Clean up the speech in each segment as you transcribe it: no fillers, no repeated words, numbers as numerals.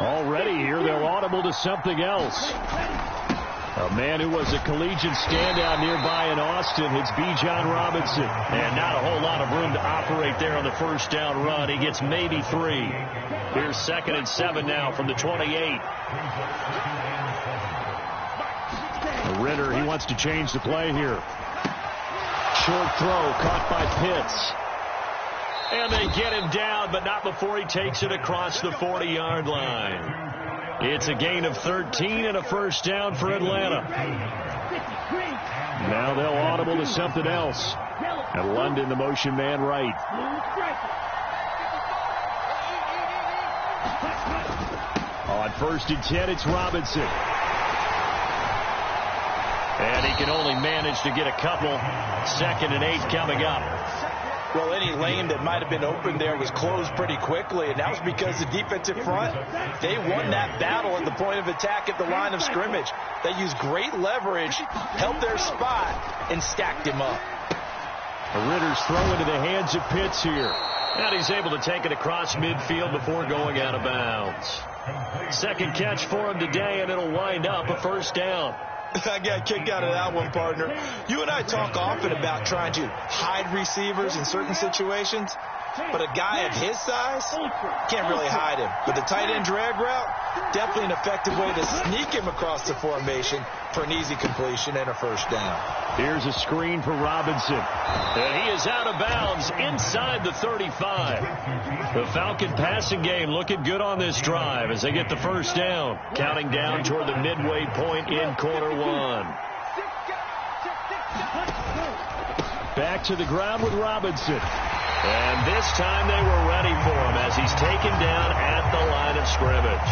Already here, they're audible to something else. A man who was a collegiate standout nearby in Austin, it's Bijan Robinson. And not a whole lot of room to operate there on the first down run. He gets maybe 3. Here's 2nd and 7 now from the 28. Ritter, he wants to change the play here. Short throw caught by Pitts. And they get him down, but not before he takes it across the 40-yard line. It's a gain of 13 and a first down for Atlanta. Now they'll audible to something else. And London, the motion man, right. On 1st and 10, it's Robinson. And he can only manage to get a couple. 2nd and 8 coming up. Well, any lane that might have been open there was closed pretty quickly, and that was because the defensive front, they won that battle at the point of attack at the line of scrimmage. They used great leverage, held their spot, and stacked him up. Ritter's throw into the hands of Pitts here. And he's able to take it across midfield before going out of bounds. 2nd catch for him today, and it'll wind up a first down. I got a kick out of that one, partner. You and I talk often about trying to hide receivers in certain situations, but a guy of his size can't really hide him. But the tight end drag route, definitely an effective way to sneak him across the formation for an easy completion and a first down. Here's a screen for Robinson. And he is out of bounds inside the 35. The Falcon passing game looking good on this drive as they get the first down. Counting down toward the midway point in quarter 1. Back to the ground with Robinson. And this time they were ready for him as he's taken down at the line of scrimmage.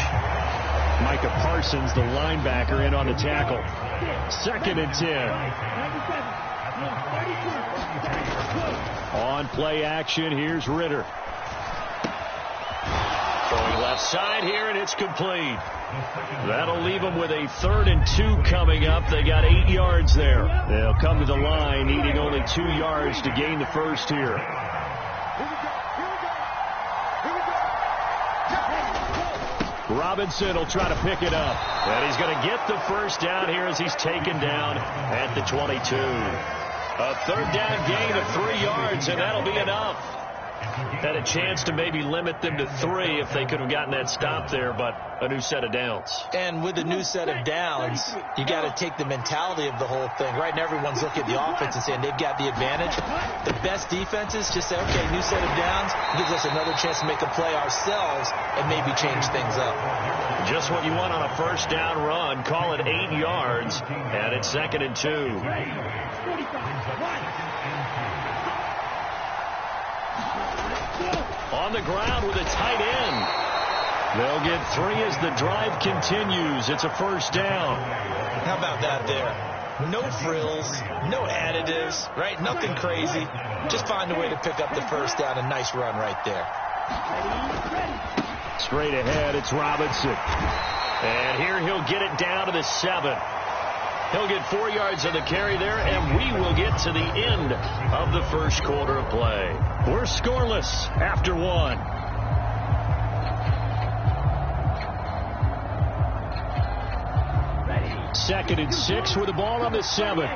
Micah Parsons, the linebacker, in on the tackle. 2nd and 10. On play action, here's Ritter. Going left side here, and it's complete. That'll leave them with a 3rd and 2 coming up. They got 8 yards there. They'll come to the line, needing only 2 yards to gain the first here. Robinson will try to pick it up. And he's going to get the first down here as he's taken down at the 22. A 3rd down gain of 3 yards, and that'll be enough. Had a chance to maybe limit them to 3 if they could have gotten that stop there, but a new set of downs. And with a new set of downs, you got to take the mentality of the whole thing. Right now, everyone's looking at the offense and saying they've got the advantage. The best defenses just say, okay, new set of downs gives us another chance to make a play ourselves and maybe change things up. Just what you want on a first down run. Call it 8 yards, and it's 2nd and 2. On the ground with a tight end. They'll get 3 as the drive continues. It's a first down. How about that there? No frills, no additives, right? Nothing crazy. Just find a way to pick up the first down. A nice run right there. Straight ahead, it's Robinson. And here he'll get it down to the 7. He'll get 4 yards on the carry there, and we will get to the end of the first quarter of play. We're scoreless after 1. Second and 6 with the ball on the 7.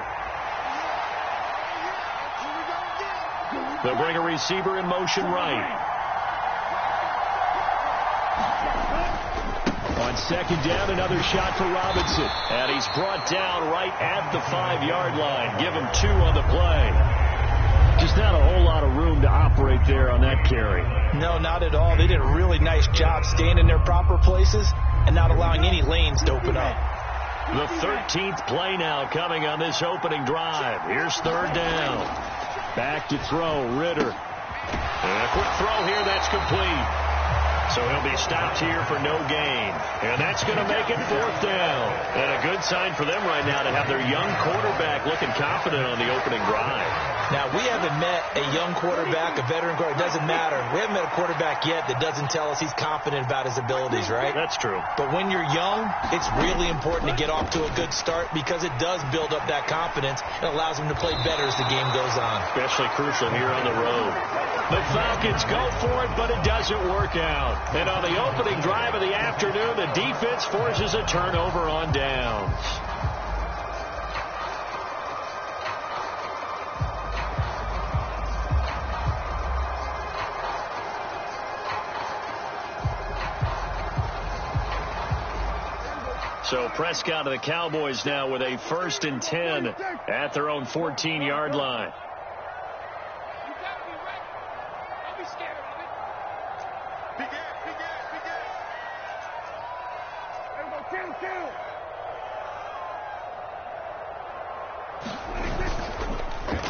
They'll bring a receiver in motion right. On 2nd down, another shot for Robinson. And he's brought down right at the 5-yard line. Give him 2 on the play. Just not a whole lot of room to operate there on that carry. No, not at all. They did a really nice job staying in their proper places and not allowing any lanes to open up. The 13th play now coming on this opening drive. Here's 3rd down. Back to throw, Ritter. And a quick throw here, that's complete. So he'll be stopped here for no gain. And that's going to make it 4th down. And a good sign for them right now to have their young quarterback looking confident on the opening drive. Now, we haven't met a young quarterback, a veteran quarterback, it doesn't matter. We haven't met a quarterback yet that doesn't tell us he's confident about his abilities, right? That's true. But when you're young, it's really important to get off to a good start because it does build up that confidence and allows him to play better as the game goes on. Especially crucial here on the road. The Falcons go for it, but it doesn't work out. And on the opening drive of the afternoon, the defense forces a turnover on downs. So Prescott and the Cowboys now with a 1st and 10 at their own 14-yard line.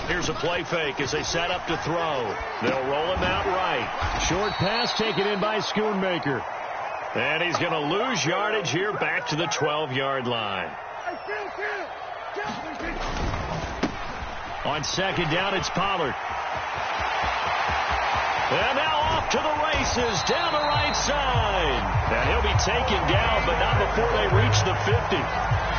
Here's a play fake as they set up to throw. They'll roll him out right. Short pass taken in by Schoonmaker. And he's going to lose yardage here back to the 12-yard line. On 2nd down, it's Pollard. And now off to the races down the right side. And he'll be taken down, but not before they reach the 50.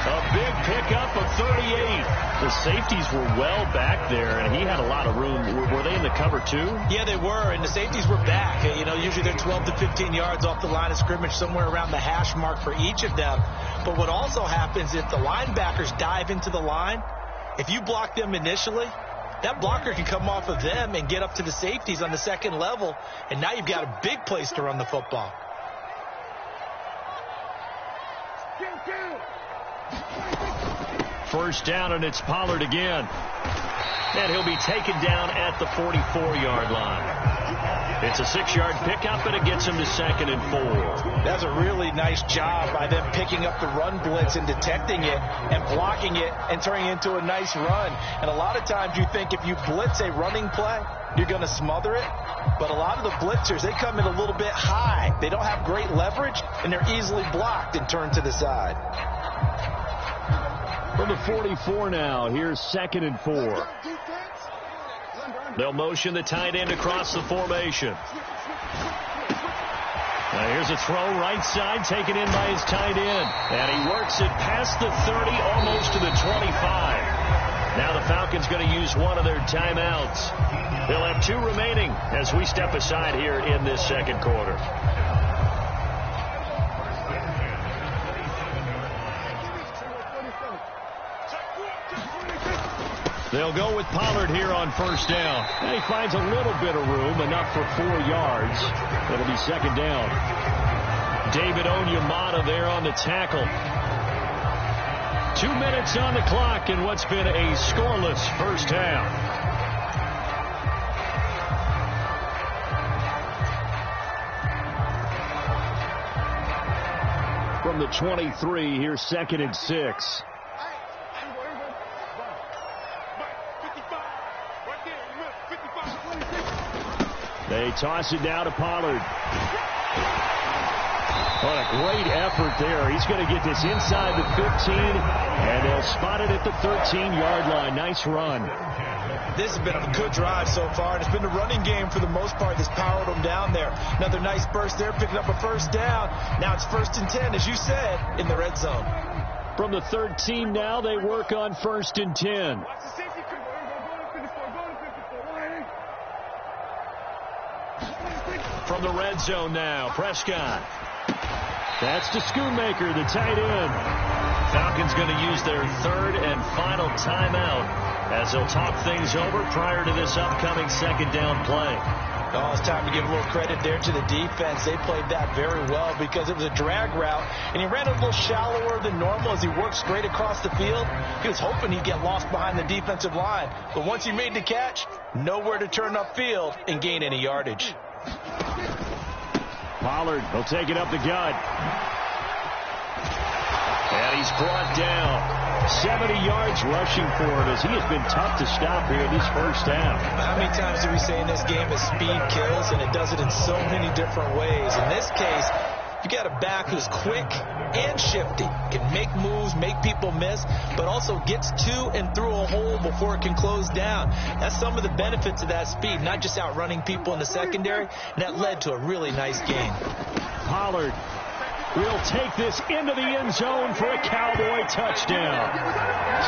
A big pickup of 38. The safeties were well back there, and he had a lot of room. Were they in the cover, too? Yeah, they were, and the safeties were back. You know, usually they're 12 to 15 yards off the line of scrimmage, somewhere around the hash mark for each of them. But what also happens if the linebackers dive into the line, if you block them initially, that blocker can come off of them and get up to the safeties on the 2nd level, and now you've got a big place to run the football. First down, and it's Pollard again. And he'll be taken down at the 44-yard line. It's a 6-yard pickup, and it gets him to 2nd and 4. That's a really nice job by them picking up the run blitz and detecting it and blocking it and turning it into a nice run. And a lot of times you think if you blitz a running play, you're going to smother it. But a lot of the blitzers, they come in a little bit high. They don't have great leverage, and they're easily blocked and turned to the side. From the 44 now, here's 2nd and 4. They'll motion the tight end across the formation. Now here's a throw right side taken in by his tight end. And he works it past the 30, almost to the 25. Now the Falcons going to use one of their timeouts. They'll have 2 remaining as we step aside here in this 2nd quarter. They'll go with Pollard here on 1st down. And he finds a little bit of room, enough for 4 yards. It'll be 2nd down. David Onyemata there on the tackle. 2 minutes on the clock in what's been a scoreless first half. From the 23, here's 2nd and 6. They toss it down to Pollard. What a great effort there. He's going to get this inside the 15, and they'll spot it at the 13-yard line. Nice run. This has been a good drive so far, and it's been the running game for the most part that's powered them down there. Another nice burst there, picking up a 1st down. Now it's 1st and 10, as you said, in the red zone. From the 13 now, they work on 1st and 10. From the red zone now, Prescott. That's to Schoonmaker, the tight end. Falcons going to use their 3rd and final timeout as they'll talk things over prior to this upcoming 2nd down play. Oh, it's time to give a little credit there to the defense. They played that very well because it was a drag route, and he ran a little shallower than normal as he worked straight across the field. He was hoping he'd get lost behind the defensive line, but once he made the catch, nowhere to turn upfield and gain any yardage. Pollard, he'll take it up the gut. And he's brought down. 70 yards rushing for him as he has been tough to stop here in this first half. How many times do we say in this game that speed kills, and it does it in so many different ways? In this case, You got a back who's quick and shifty, can make moves, make people miss, but also gets to and through a hole before it can close down. That's some of the benefits of that speed, not just outrunning people in the secondary, and that led to a really nice game. Pollard will take this into the end zone for a Cowboy touchdown.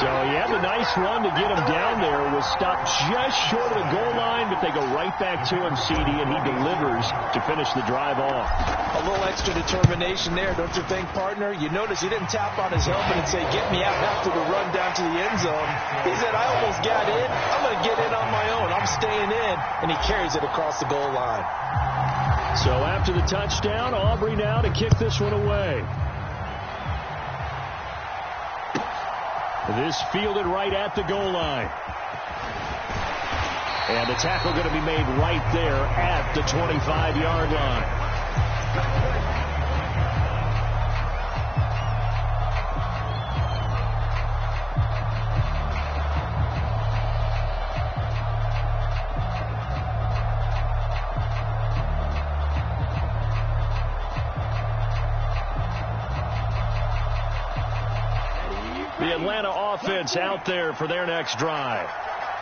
So he had a nice run to get him down there. Was stopped just short of the goal line, but they go right back to him, CD, and he delivers to finish the drive off. A little extra determination there, don't you think, partner? You notice he didn't tap on his helmet and say, get me out after the run down to the end zone. He said, I almost got in. I'm going to get in on my own. I'm staying in. And he carries it across the goal line. So after the touchdown, Aubrey now to kick this one away. This fielded right at the goal line. And the tackle going to be made right there at the 25-yard line. The Atlanta offense out there for their next drive.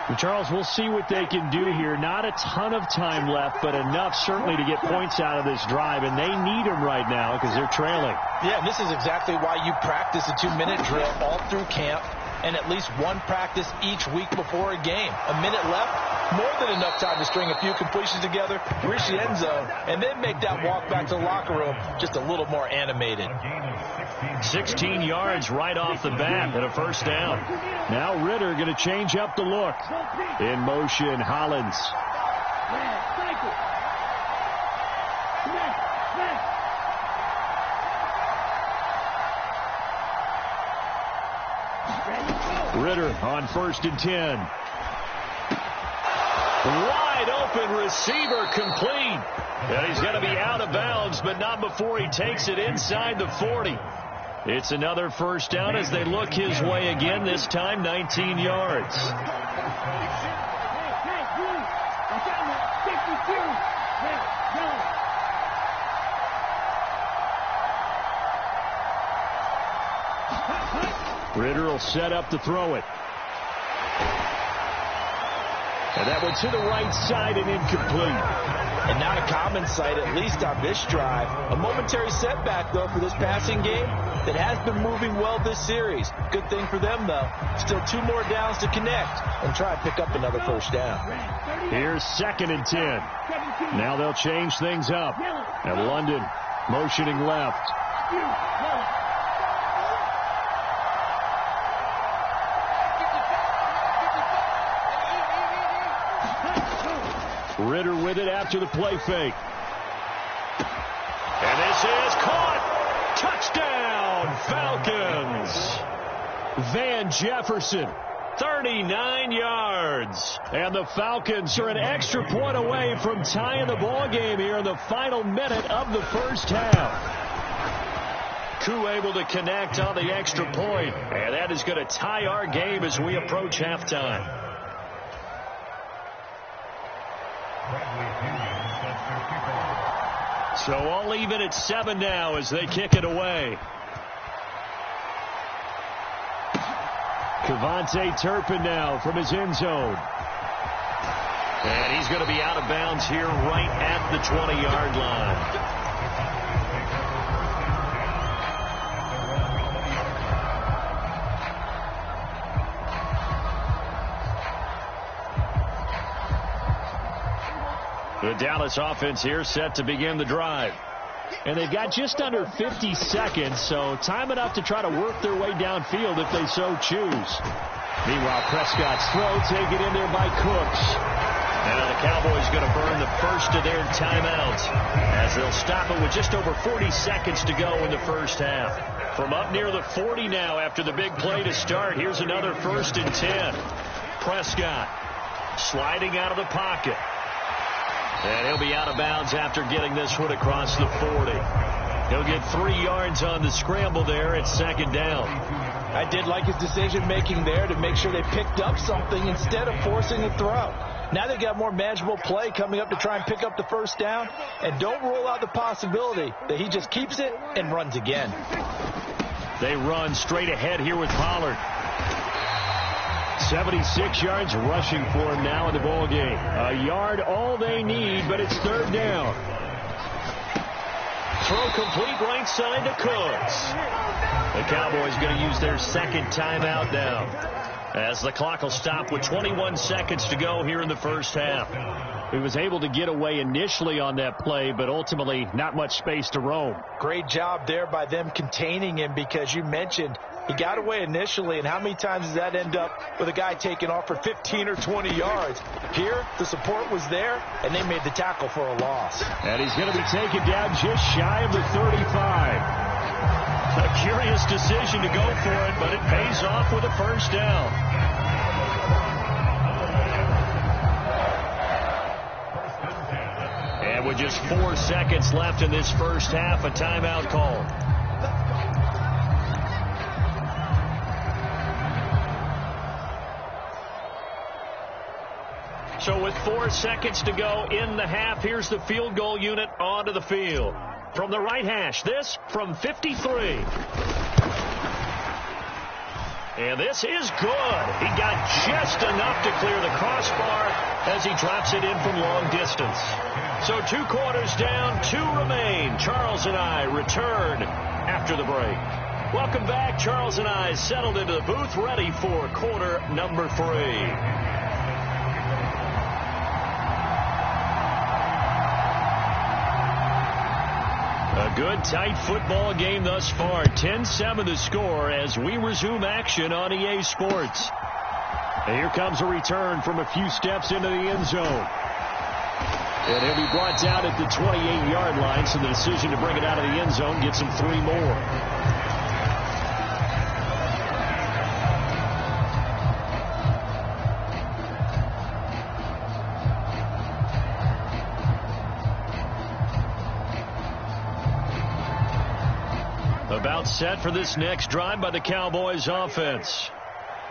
And Charles, we'll see what they can do here. Not a ton of time left, but enough certainly to get points out of this drive, and they need them right now because they're trailing. Yeah, and this is exactly why you practice a 2-minute drill all through camp and at least one practice each week before a game. A minute left, more than enough time to string a few completions together, reach the end zone, and then make that walk back to the locker room just a little more animated. 16 yards right off the bat and a first down. Now Ritter going to change up the look. In motion, Hollins. Ritter on 1st and 10. Wide open receiver complete. And he's going to be out of bounds, but not before he takes it inside the 40. It's another first down as they look his way again, this time 19 yards. Ritter will set up to throw it. And that one to the right side and incomplete. And not a common sight, at least on this drive. A momentary setback, though, for this passing game that has been moving well this series. Good thing for them, though. Still 2 more downs to connect and try and pick up another first down. Here's 2nd and 10. Now they'll change things up. And London motioning left. Ritter with it after the play fake. And this is caught. Touchdown, Falcons. Van Jefferson, 39 yards. And the Falcons are an extra point away from tying the ball game here in the final minute of the first half. Koo able to connect on the extra point. And that is going to tie our game as we approach halftime. So all even at 7 now as they kick it away. Kevontae Turpin now from his end zone. And he's going to be out of bounds here right at the 20-yard line. The Dallas offense here set to begin the drive. And they've got just under 50 seconds, so time enough to try to work their way downfield if they so choose. Meanwhile, Prescott's throw taken in there by Cooks. Now the Cowboys going to burn the first of their timeouts as they'll stop it with just over 40 seconds to go in the first half. From up near the 40 now after the big play to start, here's another 1st and 10. Prescott sliding out of the pocket. And he'll be out of bounds after getting this one across the 40. He'll get 3 yards on the scramble there at 2nd down. I did like his decision-making there to make sure they picked up something instead of forcing a throw. Now they got more manageable play coming up to try and pick up the first down. And don't rule out the possibility that he just keeps it and runs again. They run straight ahead here with Pollard. 76 yards rushing for him now in the ball game. A yard all they need, but it's third down. Throw complete right side to Cooks. The Cowboys going to use their second timeout now, as the clock will stop with 21 seconds to go here in the first half. He was able to get away initially on that play, but ultimately not much space to roam. Great job there by them containing him, because you mentioned he got away initially, and how many times does that end up with a guy taking off for 15 or 20 yards? Here, the support was there, and they made the tackle for a loss. And he's going to be taken down just shy of the 35. A curious decision to go for it, but it pays off with a first down. And with just 4 seconds left in this first half, a timeout call. So with 4 seconds to go in the half, here's the field goal unit onto the field. From the right hash, this from 53. And this is good. He got just enough to clear the crossbar as he drops it in from long distance. So 2 quarters down, 2 remain. Charles and I return after the break. Welcome back. Charles and I settled into the booth, ready for quarter number 3. A good, tight football game thus far. 10-7 the score as we resume action on EA Sports. And here comes a return from a few steps into the end zone. And he'll be brought down at the 28-yard line, so the decision to bring it out of the end zone gets him 3 more. About set for this next drive by the Cowboys offense.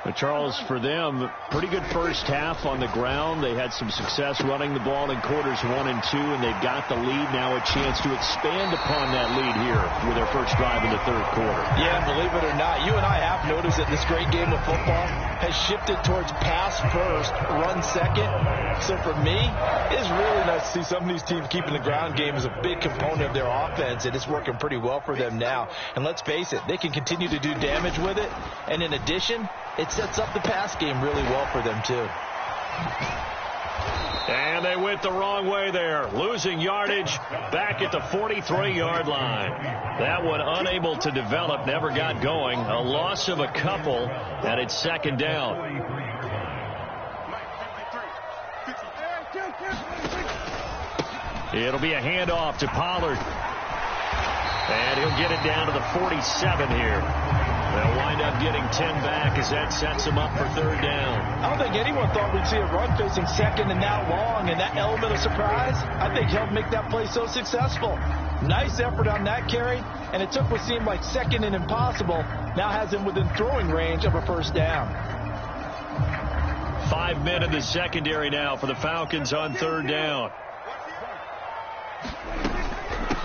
But Charles, for them, pretty good first half on the ground. They had some success running the ball in quarters 1 and 2, and they've got the lead now, a chance to expand upon that lead here with their first drive in the third quarter. Yeah, believe it or not, you and I have noticed that this great game of football has shifted towards pass first, run second. So for me, it's really nice to see some of these teams keeping the ground game as a big component of their offense, and it's working pretty well for them now. And let's face it, they can continue to do damage with it. And in addition, it sets up the pass game really well for them, too. And they went the wrong way there, losing yardage back at the 43-yard line. That one unable to develop, never got going. A loss of a couple, and it's second down. It'll be a handoff to Pollard. And he'll get it down to the 47 here. They'll wind up getting 10 back as that sets them up for third down. I don't think anyone thought we'd see a run facing second and that long, and that element of surprise, I think, helped make that play so successful. Nice effort on that carry, and it took what seemed like second and impossible, now has him within throwing range of a first down. 5 men in the secondary now for the Falcons on third down.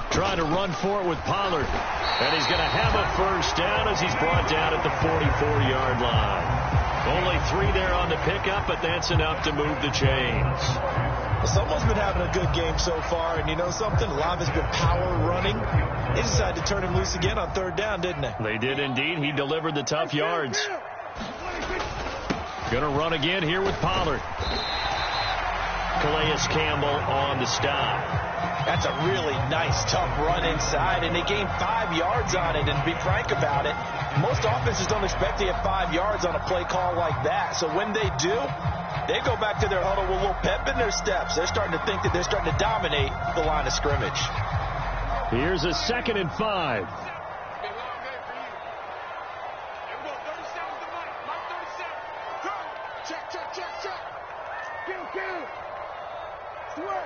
Trying to run for it with Pollard. And he's going to have a first down as he's brought down at the 44-yard line. Only 3 there on the pickup, but that's enough to move the chains. Well, someone's been having a good game so far, and you know something? A lot has been power running. They decided to turn him loose again on third down, didn't they? They did indeed. He delivered the tough yards. Going to run again here with Pollard. Calais Campbell on the stop. That's a really nice, tough run inside, and they gained 5 yards on it. And to be frank about it, most offenses don't expect to get 5 yards on a play call like that. So when they do, they go back to their huddle with a little pep in their steps. They're starting to think that they're starting to dominate the line of scrimmage. Here's a 2nd and 5.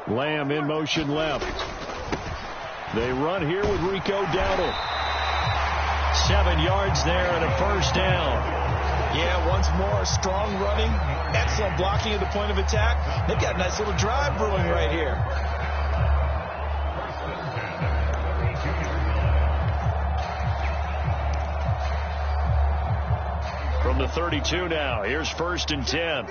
Lamb in motion left. They run here with Rico Dowdle. 7 yards there and a first down. Yeah, once more, strong running, excellent blocking at the point of attack. They've got a nice little drive brewing right here. From the 32 now, here's 1st and 10.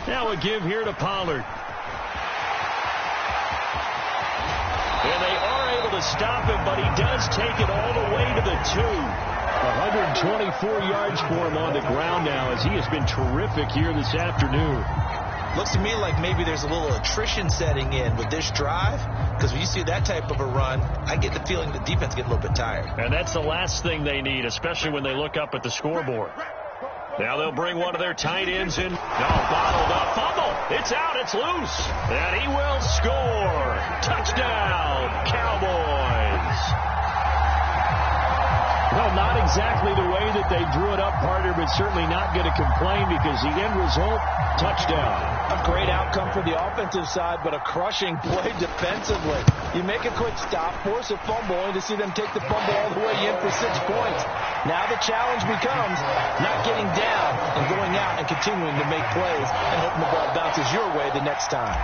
Now a give here to Pollard. And they are able to stop him, but he does take it all the way to the 2. 124 yards for him on the ground now, as he has been terrific here this afternoon. Looks to me like maybe there's a little attrition setting in with this drive, because when you see that type of a run, I get the feeling the defense get a little bit tired. And that's the last thing they need, especially when they look up at the scoreboard. Now they'll bring one of their tight ends in. No, bottled up. Fumble. It's out. It's loose. And he will score. Touchdown, Cowboys. Well, not exactly the way that they drew it up, partner, but certainly not going to complain because the end result, touchdown. A great outcome for the offensive side, but a crushing play defensively. You make a quick stop, force a fumble, only to see them take the fumble all the way in for 6 points. Now the challenge becomes not getting down and going out and continuing to make plays and hoping the ball bounces your way the next time.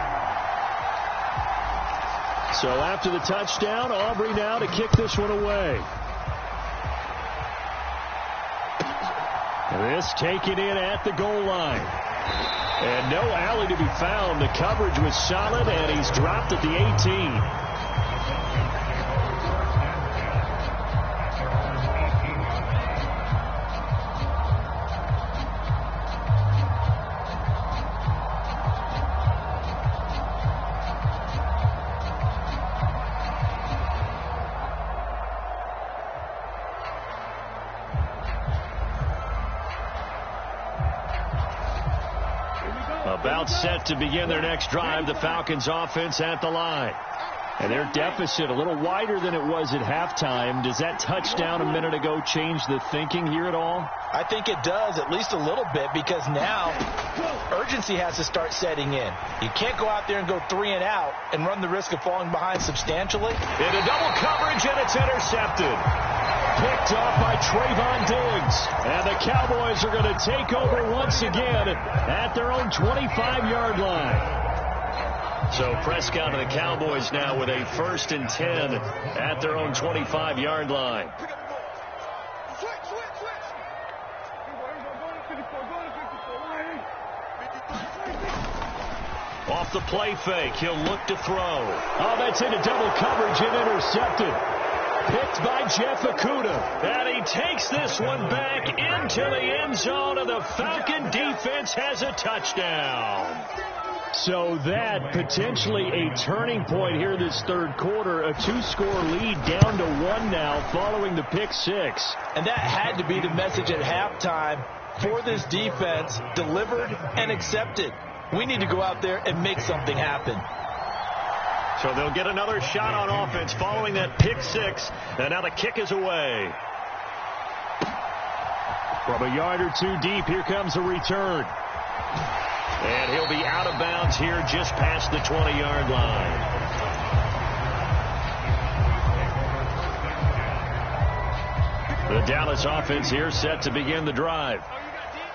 So after the touchdown, Aubrey now to kick this one away. This taken in at the goal line. And no alley to be found. The coverage was solid, and he's dropped at the 18. About set to begin their next drive, the Falcons offense at the line. And their deficit a little wider than it was at halftime. Does that touchdown a minute ago change the thinking here at all? I think it does, at least a little bit, because now urgency has to start setting in. You can't go out there and go 3 and out and run the risk of falling behind substantially. Into double coverage, and it's intercepted. Picked off by Trayvon Diggs. And the Cowboys are going to take over once again at their own 25-yard line. So Prescott and the Cowboys now with a 1st and 10 at their own 25-yard line. Off the play fake, he'll look to throw. Oh, that's into double coverage and intercepted. Picked by Jeff Okudah. And he takes this one back into the end zone, and the Falcon defense has a touchdown. So that potentially a turning point here this third quarter. A 2-score lead down to 1 now following the pick 6. And that had to be the message at halftime for this defense. Delivered and accepted. We need to go out there and make something happen. So they'll get another shot on offense following that pick 6. And now the kick is away. From a yard or 2 deep, here comes a return. And he'll be out of bounds here just past the 20-yard line. The Dallas offense here set to begin the drive.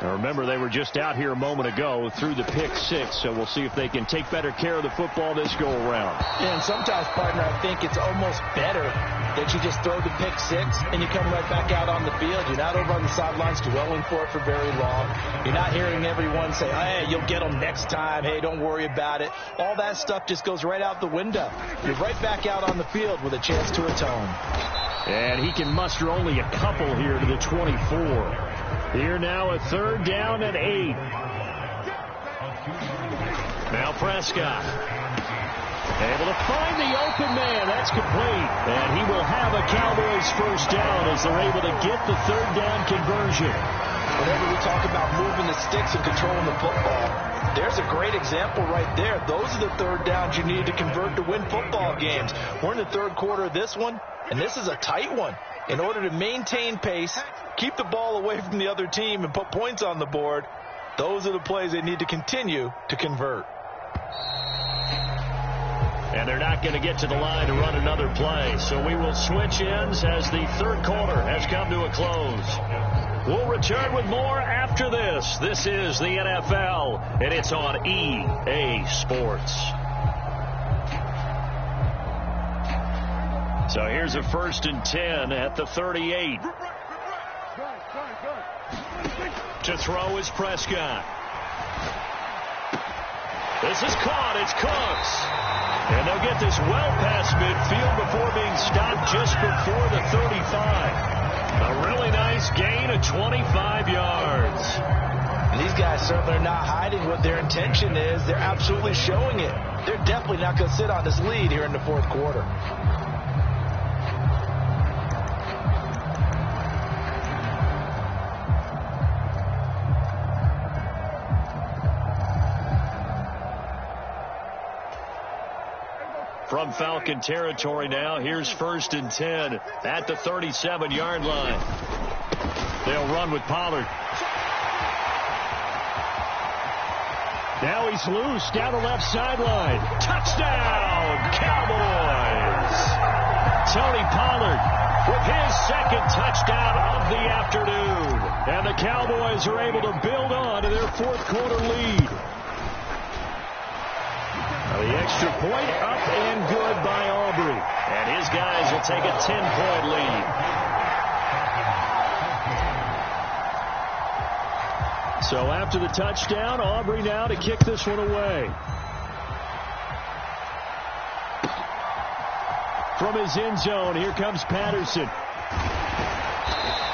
Now remember, they were just out here a moment ago through the pick 6, so we'll see if they can take better care of the football this go-around. Yeah, and sometimes, partner, I think it's almost better that you just throw the pick 6 and you come right back out on the field. You're not over on the sidelines dwelling for it for very long. You're not hearing everyone say, hey, you'll get them next time. Hey, don't worry about it. All that stuff just goes right out the window. You're right back out on the field with a chance to atone. And he can muster only a couple here to the 24. Here now a 3rd down and 8. Now Prescott. Able to find the open man. That's complete. And he will have a Cowboys 1st down as they're able to get the 3rd down conversion. Whenever we talk about moving the sticks and controlling the football, there's a great example right there. Those are the 3rd downs you need to convert to win football games. We're in the 3rd quarter of this one, and this is a tight one. In order to maintain pace, keep the ball away from the other team, and put points on the board, those are the plays they need to continue to convert. And they're not going to get to the line to run another play. So we will switch ends as the third quarter has come to a close. We'll return with more after this. This is the NFL, and it's on EA Sports. So here's a 1st and 10 at the 38. To throw is Prescott. This is caught. It's Cooks. And they'll get this well past midfield before being stopped just before the 35. A really nice gain of 25 yards. These guys certainly are not hiding what their intention is. They're absolutely showing it. They're definitely not going to sit on this lead here in the fourth quarter. From Falcon territory now, here's 1st and 10 at the 37-yard line. They'll run with Pollard. Now he's loose down the left sideline. Touchdown, Cowboys! Tony Pollard with his second touchdown of the afternoon. And the Cowboys are able to build on to their fourth quarter lead. The extra point up and good by Aubrey. And his guys will take a 10-point lead. So after the touchdown, Aubrey now to kick this one away. From his end zone, here comes Patterson.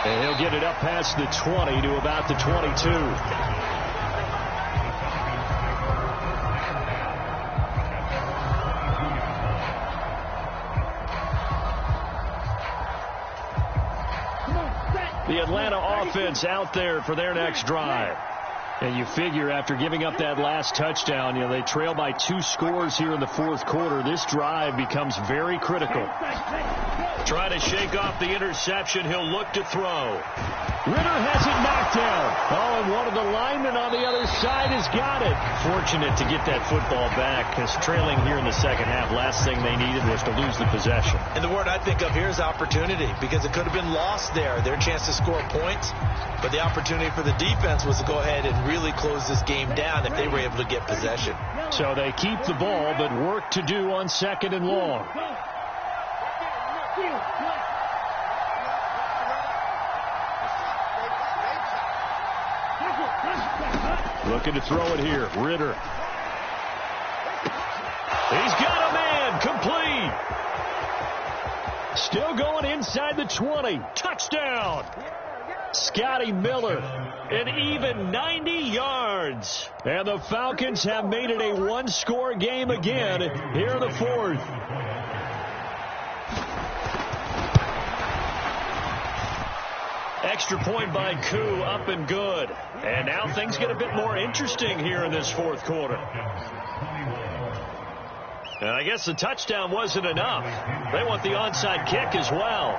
And he'll get it up past the 20 to about the 22. The Atlanta offense out there for their next drive. And you figure after giving up that last touchdown, they trail by 2 scores here in the fourth quarter. This drive becomes very critical. Trying to shake off the interception. He'll look to throw. Ritter has it knocked down. Oh, and one of the linemen on the other side has got it. Fortunate to get that football back, because trailing here in the second half, last thing they needed was to lose the possession. And the word I think of here is opportunity, because it could have been lost there. Their chance to score points, but the opportunity for the defense was to go ahead and really close this game down if they were able to get possession. So they keep the ball, but work to do on 2nd and long. Looking to throw it here. Ritter. He's got a man. Complete. Still going inside the 20. Touchdown. Scotty Miller. An even 90 yards. And the Falcons have made it a one-score game again here in the fourth. Extra point by Koo, up and good. And now things get a bit more interesting here in this fourth quarter. And I guess the touchdown wasn't enough. They want the onside kick as well.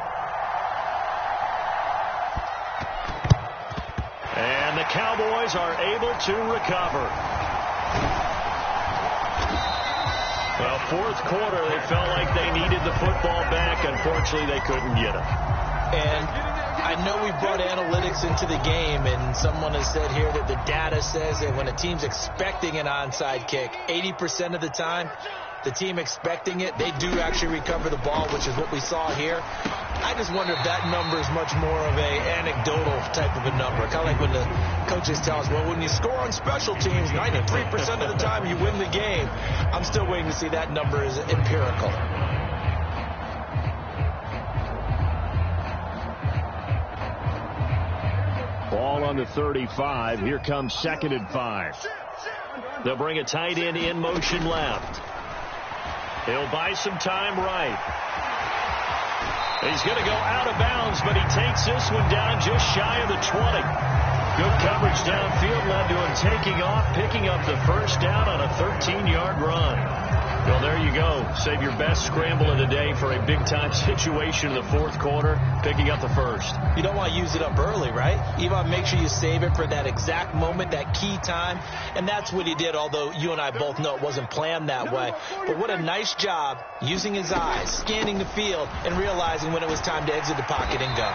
And the Cowboys are able to recover. Well, fourth quarter, they felt like they needed the football back. Unfortunately, they couldn't get it. And I know we brought analytics into the game, and someone has said here that the data says that when a team's expecting an onside kick, 80% of the time, the team expecting it, they do actually recover the ball, which is what we saw here. I just wonder if that number is much more of a anecdotal type of a number. Kind of like when the coaches tell us, well, when you score on special teams, 93% of the time you win the game. I'm still waiting to see that number is empirical. Ball on the 35. Here comes 2nd and 5. They'll bring a tight end in motion left. He'll buy some time right. He's going to go out of bounds, but he takes this one down just shy of the 20. Good coverage downfield led to him taking off, picking up the first down on a 13-yard run. Well, there you go. Save your best scramble of the day for a big-time situation in the fourth quarter, picking up the first. You don't want to use it up early, right? You want to make sure you save it for that exact moment, that key time, and that's what he did, although you and I both know it wasn't planned that way. But what a nice job using his eyes, scanning the field, and realizing when it was time to exit the pocket and go.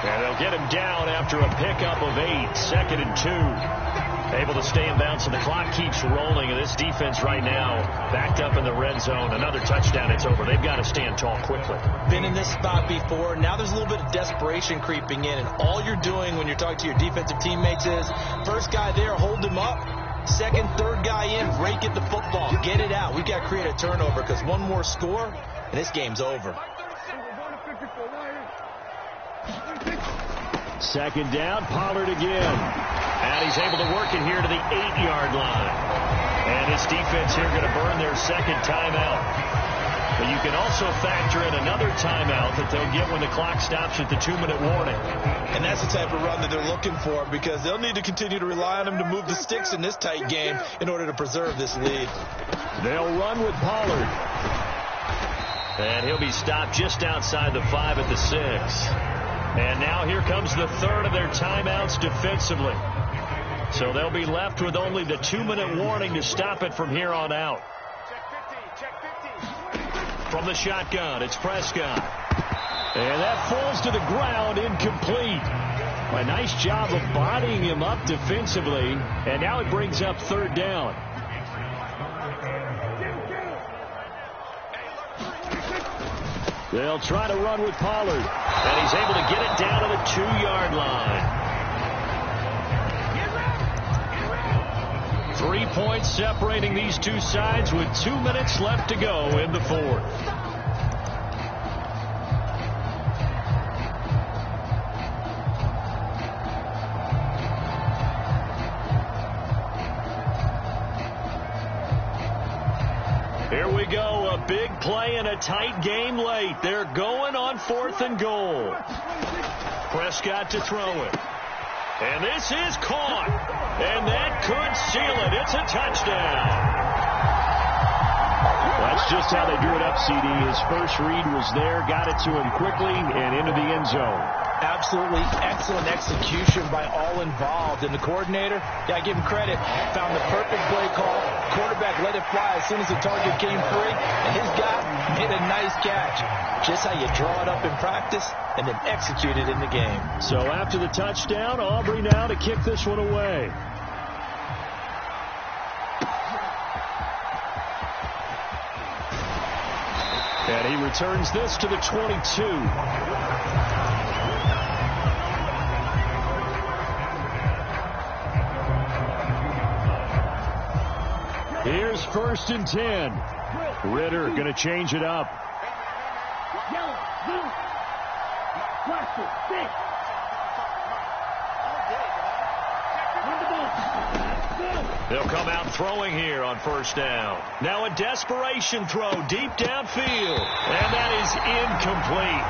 And they'll get him down after a pickup of 8, 2nd and 2. Able to stay in bounds, and the clock keeps rolling. And this defense right now backed up in the red zone. Another touchdown, it's over. They've got to stand tall quickly. Been in this spot before. Now there's a little bit of desperation creeping in. And all you're doing when you're talking to your defensive teammates is, first guy there, hold him up. Second, third guy in, rake at the football. Get it out. We've got to create a turnover because one more score, and this game's over. Second down, Pollard again. And he's able to work it here to the 8-yard line. And his defense here going to burn their second timeout. But you can also factor in another timeout that they'll get when the clock stops at the 2-minute warning. And that's the type of run that they're looking for, because they'll need to continue to rely on him to move the sticks in this tight game in order to preserve this lead. They'll run with Pollard. And he'll be stopped just outside the 5 at the 6. And now here comes the third of their timeouts defensively. So they'll be left with only the 2-minute warning to stop it from here on out. From the shotgun, it's Prescott. And that falls to the ground, incomplete. A nice job of bodying him up defensively. And now it brings up third down. They'll try to run with Pollard. And he's able to get it down to the 2-yard line. 3 points separating these two sides with 2 minutes left to go in the fourth. Here we go, a big play in a tight game late. They're going on 4th and goal. Prescott to throw it. And this is caught. And that could seal it. It's a touchdown. That's just how they drew it up, CD. His first read was there, got it to him quickly, and into the end zone. Absolutely excellent execution by all involved. And the coordinator, yeah, I give him credit, found the perfect play call. Quarterback let it fly as soon as the target came free. And his guy made a nice catch. Just how you draw it up in practice and then execute it in the game. So after the touchdown, Aubrey now to kick this one away. And he returns this to the 22. Here's 1st and 10. Ritter going to change it up. They'll come out throwing here on 1st down. Now a desperation throw deep downfield. And that is incomplete.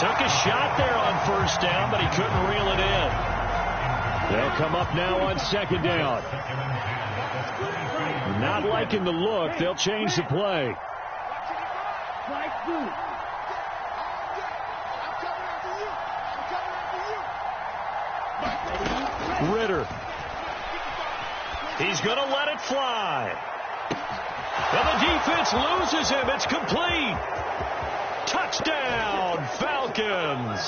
Took a shot there on 1st down, but he couldn't reel it in. They'll come up now on 2nd down. Not liking the look, they'll change the play. Ritter. He's going to let it fly. And the defense loses him. It's complete. Touchdown, Falcons.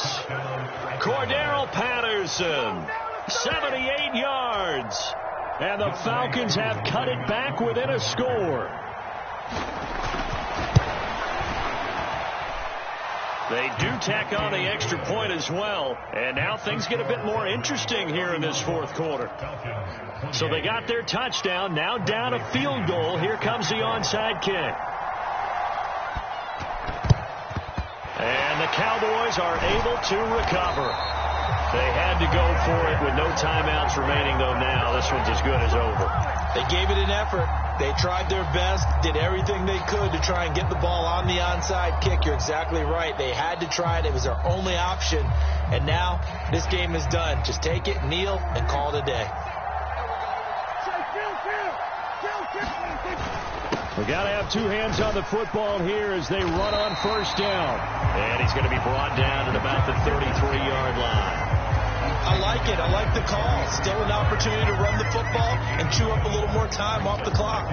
Cordero Patterson, 78 yards. And the Falcons have cut it back within a score. They do tack on the extra point as well. And now things get a bit more interesting here in this fourth quarter. So they got their touchdown. Now down a field goal. Here comes the onside kick. And the Cowboys are able to recover. They had to go for it with no timeouts remaining, though now this one's as good as over. They gave it an effort. They tried their best, did everything they could to try and get the ball on the onside kick. You're exactly right. They had to try it. It was their only option. And now this game is done. Just take it, kneel, and call it a day. We got to have two hands on the football here as they run on first down. And he's going to be brought down at about the 33-yard line. I like it. I like the call. Still an opportunity to run the football and chew up a little more time off the clock.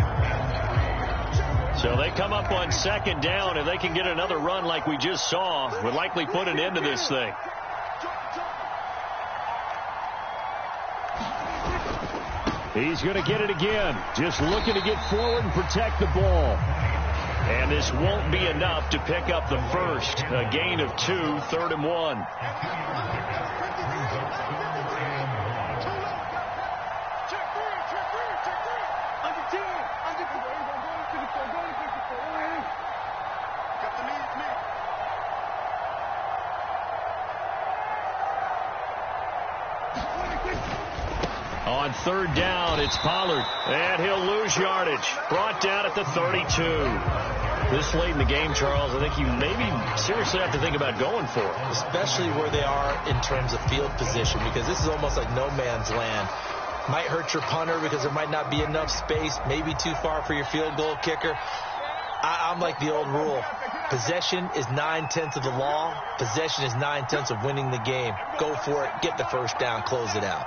So they come up on second down. If they can get another run like we just saw, would likely put an end to this thing. He's going to get it again. Just looking to get forward and protect the ball. And this won't be enough to pick up the first. A gain of 2, 3rd and 1. On third down, it's Pollard, and he'll lose yardage. Brought down at the 32. This late in the game, Charles, I think you maybe seriously have to think about going for it. Especially where they are in terms of field position, because this is almost like no man's land. Might hurt your punter because there might not be enough space, maybe too far for your field goal kicker. I'm like the old rule. Possession is 9/10 of the law. Possession is 9/10 of winning the game. Go for it. Get the first down. Close it out.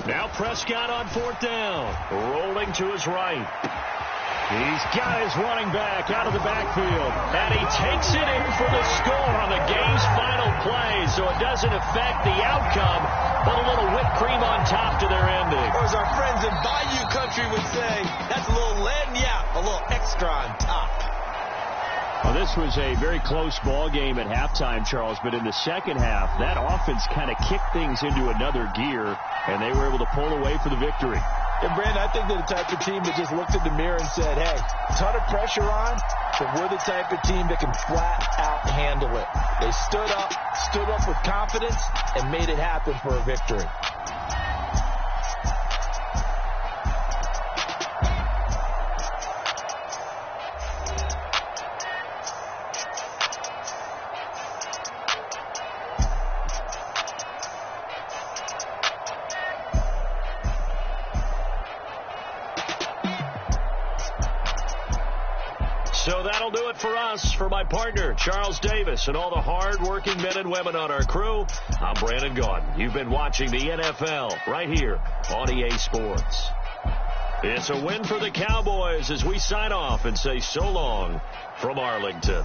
Now Prescott on fourth down. Rolling to his right. He's got his running back out of the backfield. And he takes it in for the score on the game's final play. So it doesn't affect the outcome, but a little whipped cream on top to their ending. Or as our friends in Bayou Country would say, that's a little lagniappe, a little extra on top. Well, this was a very close ball game at halftime, Charles, but in the second half, that offense kind of kicked things into another gear, and they were able to pull away for the victory. And, Brandon, I think they're the type of team that just looked in the mirror and said, hey, ton of pressure on, but we're the type of team that can flat out handle it. They stood up with confidence, and made it happen for a victory. So that'll do it for us. For my partner, Charles Davis, and all the hard-working men and women on our crew, I'm Brandon Gaudin. You've been watching the NFL right here on EA Sports. It's a win for the Cowboys as we sign off and say so long from Arlington.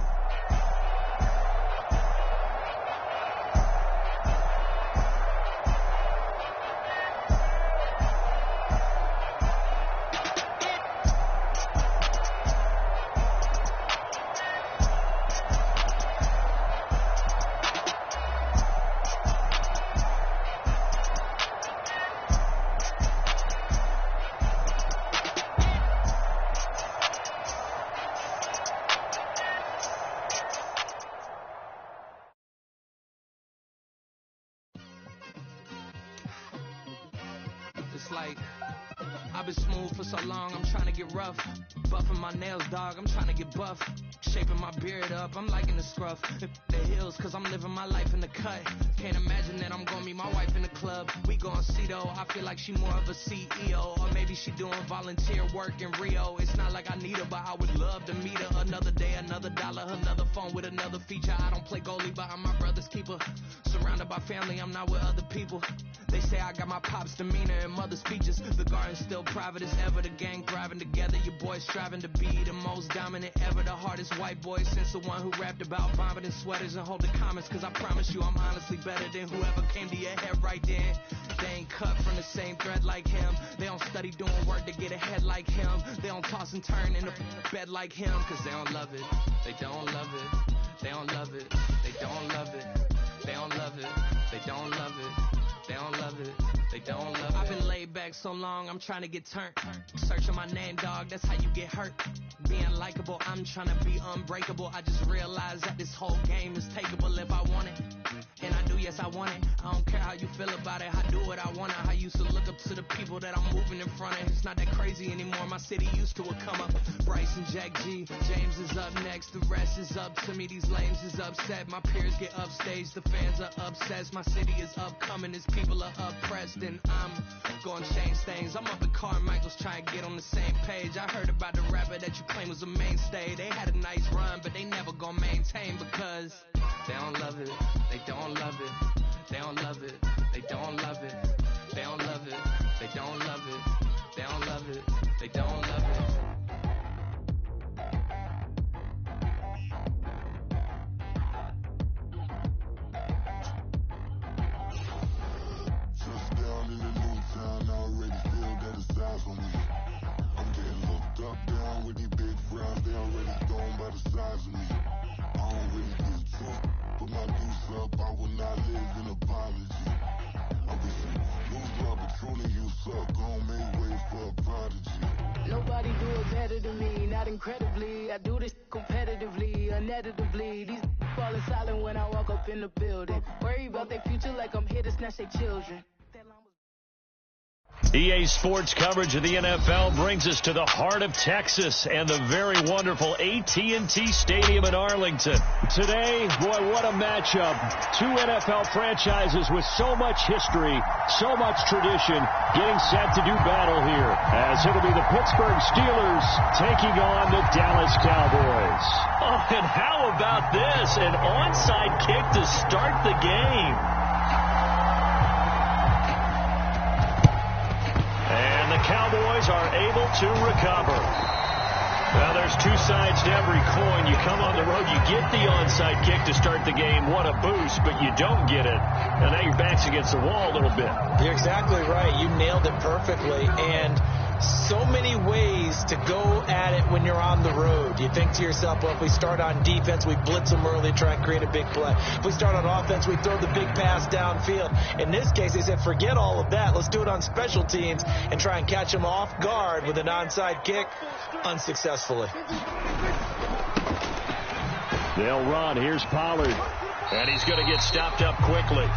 It's like, I've been smooth for so long, I'm trying to get rough. Buffing my nails, dog, I'm trying to get buff. Shaping my beard up, I'm liking the scruff. The hills, cause I'm living my life in the cut. Can't imagine that I'm gonna meet my wife in the club. We gon' see though, I feel like she more of a CEO. Or maybe she doing volunteer work in Rio. It's not like I need her, but I would love to meet her. Another day, another dollar, another phone with another feature. I don't play goalie, but I'm my brother's keeper. Surrounded by family, I'm not with other people. They say I got my pop's demeanor and mother's features. The garden's still private as ever. The gang thriving together. Your boys striving to be the most dominant ever. The hardest white boy since the one who rapped about vomiting sweaters and holding comments. Cause I promise you I'm honestly better than whoever came to your head right then. They ain't cut from the same thread like him. They don't study doing work to get ahead like him. They don't toss and turn in the bed like him. Cause they don't love it. They don't love it. They don't love it. They don't love it. They don't love it. They don't love it. They don't love it. They don't love it. I've been laid back so long, I'm trying to get turned. Searching my name, dog, that's how you get hurt. Being likable, I'm trying to be unbreakable. I just realized that this whole game is takeable if I want it. And I do, yes, I want it. I don't care how you feel about it. I do what I want. I used to look up to the people that I'm moving in front of. It's not that crazy anymore. My city used to a come up. Bryce and Jack G. James is up next. The rest is up to me. These lames is upset. My peers get upstage. The fans are obsessed. My city is upcoming. His people are oppressed. And I'm going to change things. I'm up at Carmichael's trying to get on the same page. I heard about the rapper that you claim was a mainstay. They had a nice run, but they never gonna maintain because they don't love it. They don't love it. They don't love it. They don't love it. They don't love it. They don't love it. They don't love it. They don't love it. Touchdown in the new town, I already feel that it's eyes on me. I'm getting looked up, down with these big frowns, they already gone by the size of me. I don't really get tough, put my deuce up, I will not live in apology. I wish you lose love, but truly you suck, gon' make way for a prodigy. Nobody do it better than me, not incredibly. I do this competitively, uneditably. These falling silent when I walk up in the building. Worry about their future like I'm here to snatch their children. EA Sports coverage of the NFL brings us to the heart of Texas and the very wonderful AT&T Stadium in Arlington. Today, boy, what a matchup. Two NFL franchises with so much history, so much tradition, getting set to do battle here, as it'll be the Pittsburgh Steelers taking on the Dallas Cowboys. Oh, and how about this? An onside kick to start the game. And the Cowboys are able to recover. Well, there's two sides to every coin. You come on the road, you get the onside kick to start the game. What a boost, but you don't get it. And now your back's against the wall a little bit. You're exactly right. You nailed it perfectly. And so many ways to go at it when you're on the road. You think to yourself, well, if we start on defense, we blitz them early, try and create a big play. If we start on offense, we throw the big pass downfield. In this case, they said, forget all of that. Let's do it on special teams and try and catch them off guard with an onside kick unsuccessfully. They'll run. Here's Pollard. And he's going to get stopped up quickly.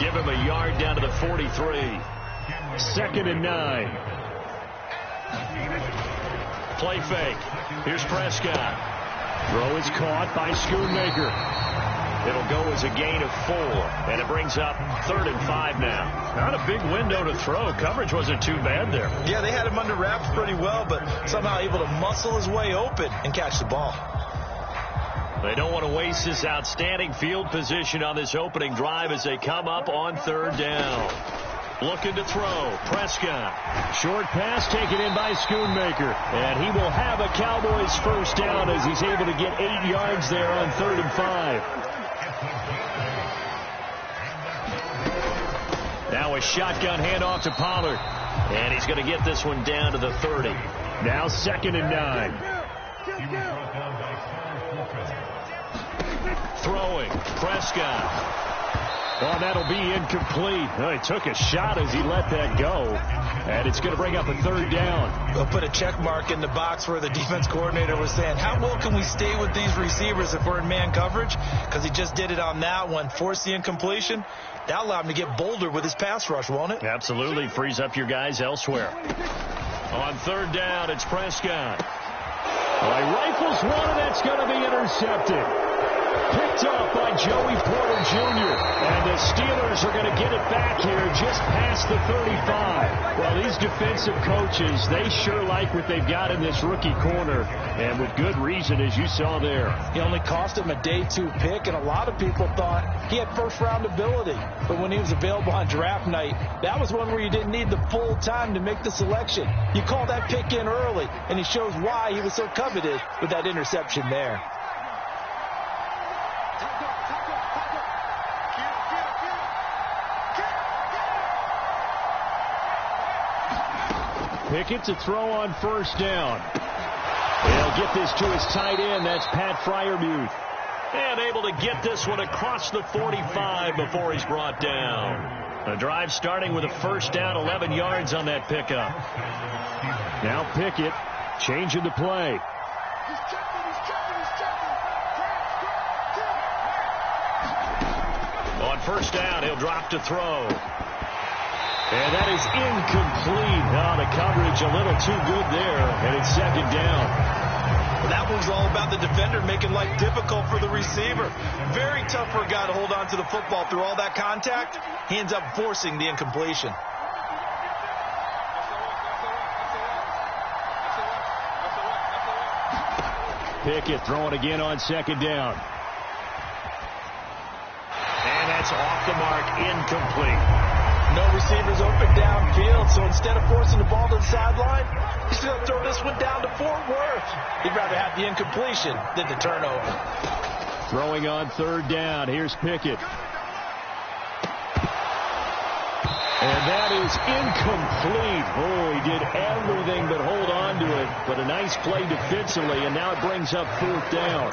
Give him a yard down to the 43. 2nd and 9. Play fake. Here's Prescott. Throw is caught by Schoonmaker. It'll go as a gain of 4, and it brings up 3rd and 5 now. Not a big window to throw. Coverage wasn't too bad there. Yeah, they had him under wraps pretty well, but somehow able to muscle his way open and catch the ball. They don't want to waste this outstanding field position on this opening drive as they come up on 3rd down. Looking to throw. Prescott. Short pass taken in by Schoonmaker. And he will have a Cowboys first down as he's able to get 8 yards there on 3rd and 5. Now a shotgun handoff to Pollard. And he's going to get this one down to the 30. Now 2nd and 9. Throwing. Prescott. Oh, that'll be incomplete. Oh, he took a shot as he let that go. And it's going to bring up a 3rd down. They'll put a check mark in the box where the defense coordinator was saying, how well can we stay with these receivers if we're in man coverage? Because he just did it on that one. Force the incompletion. That'll allow him to get bolder with his pass rush, won't it? Absolutely. Frees up your guys elsewhere. On 3rd down, it's Prescott. Well, he rifles one, and that's going to be intercepted. Picked up by Joey Porter Jr. And the Steelers are going to get it back here just past the 35. Well, these defensive coaches, they sure like what they've got in this rookie corner. And with good reason, as you saw there. He only cost him a day 2 pick, and a lot of people thought he had first-round ability. But when he was available on draft night, that was one where you didn't need the full time to make the selection. You call that pick in early, and he shows why he was so coveted with that interception there. Pickett to throw on 1st down. They'll get this to his tight end. That's Pat Freiermuth. And able to get this one across the 45 before he's brought down. A drive starting with a 1st down, 11 yards on that pickup. Now Pickett changing the play. first down. He'll drop to throw. And that is incomplete. Oh, the coverage a little too good there, and it's second down. Well, that one's all about the defender making life difficult for the receiver. Very tough for a guy to hold on to the football through all that contact. He ends up forcing the incompletion. Pickett throwing again on second down. And that's off the mark, incomplete. No receivers open downfield, so instead of forcing the ball to the sideline, he's going to throw this one down to Fort Worth. He'd rather have the incompletion than the turnover. Throwing on third down. Here's Pickett. And that is incomplete. Oh, he did everything but hold on to it. But a nice play defensively, and now it brings up fourth down.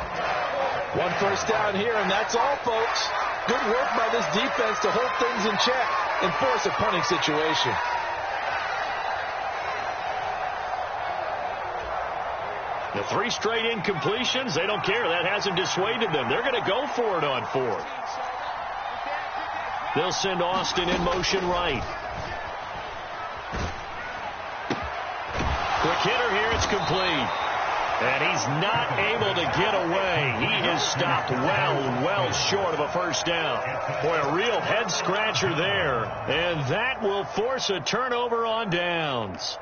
One first down here, and that's all, folks. Good work by this defense to hold things in check and force a punting situation. The 3 straight incompletions, they don't care. That hasn't dissuaded them. They're going to go for it on fourth. They'll send Austin in motion right. Quick hitter here, it's complete. And he's not able to get away. He is stopped well short of a first down. Boy, a real head-scratcher there. And that will force a turnover on downs.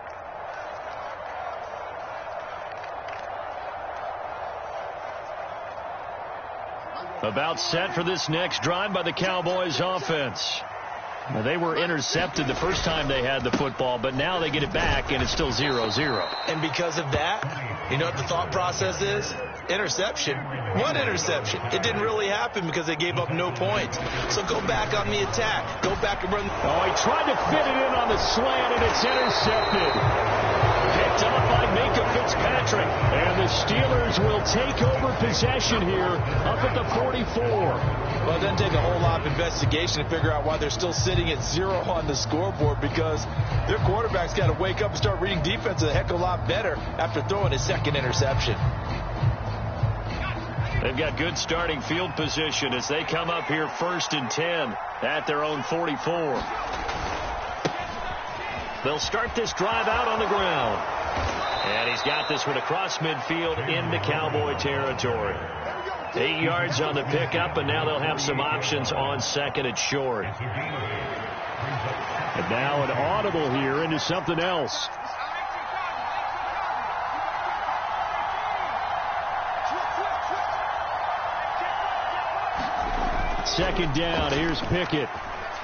About set for this next drive by the Cowboys offense. Now, they were intercepted the first time they had the football, but now they get it back, and it's still 0-0. And because of that, you know what the thought process is? Interception. What interception? It didn't really happen because they gave up no points. So go back on the attack. Go back and run. Oh, he tried to fit it in on the slant, and it's intercepted. Picked up by Minka Fitzpatrick. And the Steelers will take over possession here up at the 44. Well, it doesn't take a whole lot of investigation to figure out why they're still sitting at 0 on the scoreboard, because their quarterback's got to wake up and start reading defense a heck of a lot better after throwing his second interception. They've got good starting field position as they come up here 1st and 10 at their own 44. They'll start this drive out on the ground. And he's got this one across midfield into Cowboy territory. 8 yards on the pickup, and now they'll have some options on second and short. And now an audible here into something else. Second down, here's Pickett.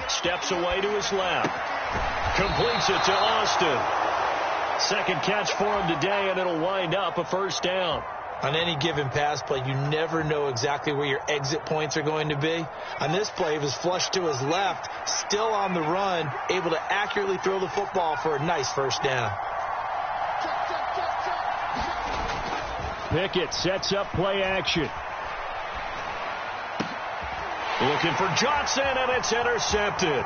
Steps away to his left. Completes it to Austin. Second catch for him today, and it'll wind up a first down. On any given pass play, you never know exactly where your exit points are going to be. On this play, he was flushed to his left, still on the run, able to accurately throw the football for a nice first down. Pickett sets up play action. Looking for Johnson, and it's intercepted.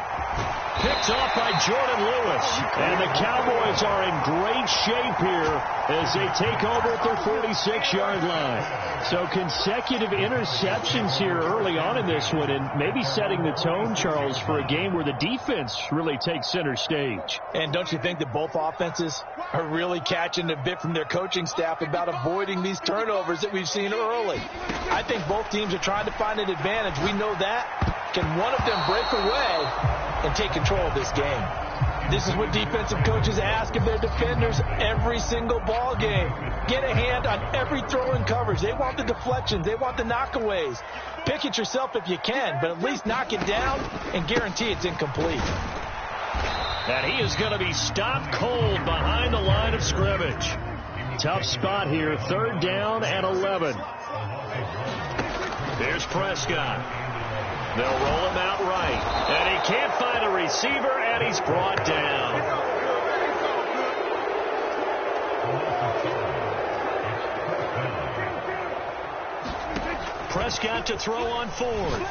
Picked off by Jordan Lewis. And the Cowboys are in great shape here as they take over at their 46-yard line. So consecutive interceptions here early on in this one, and maybe setting the tone, Charles, for a game where the defense really takes center stage. And don't you think that both offenses are really catching a bit from their coaching staff about avoiding these turnovers that we've seen early? I think both teams are trying to find an advantage. We know that. Can one of them break away and take control of this game? This is what defensive coaches ask of their defenders every single ball game. Get a hand on every throw in coverage. They want the deflections. They want the knockaways. Pick it yourself if you can, but at least knock it down and guarantee it's incomplete. And he is going to be stopped cold behind the line of scrimmage. Tough spot here, 3rd down and 11. Here's Prescott. They'll roll him out right. And he can't find a receiver, and he's brought down. Prescott to throw on 4th.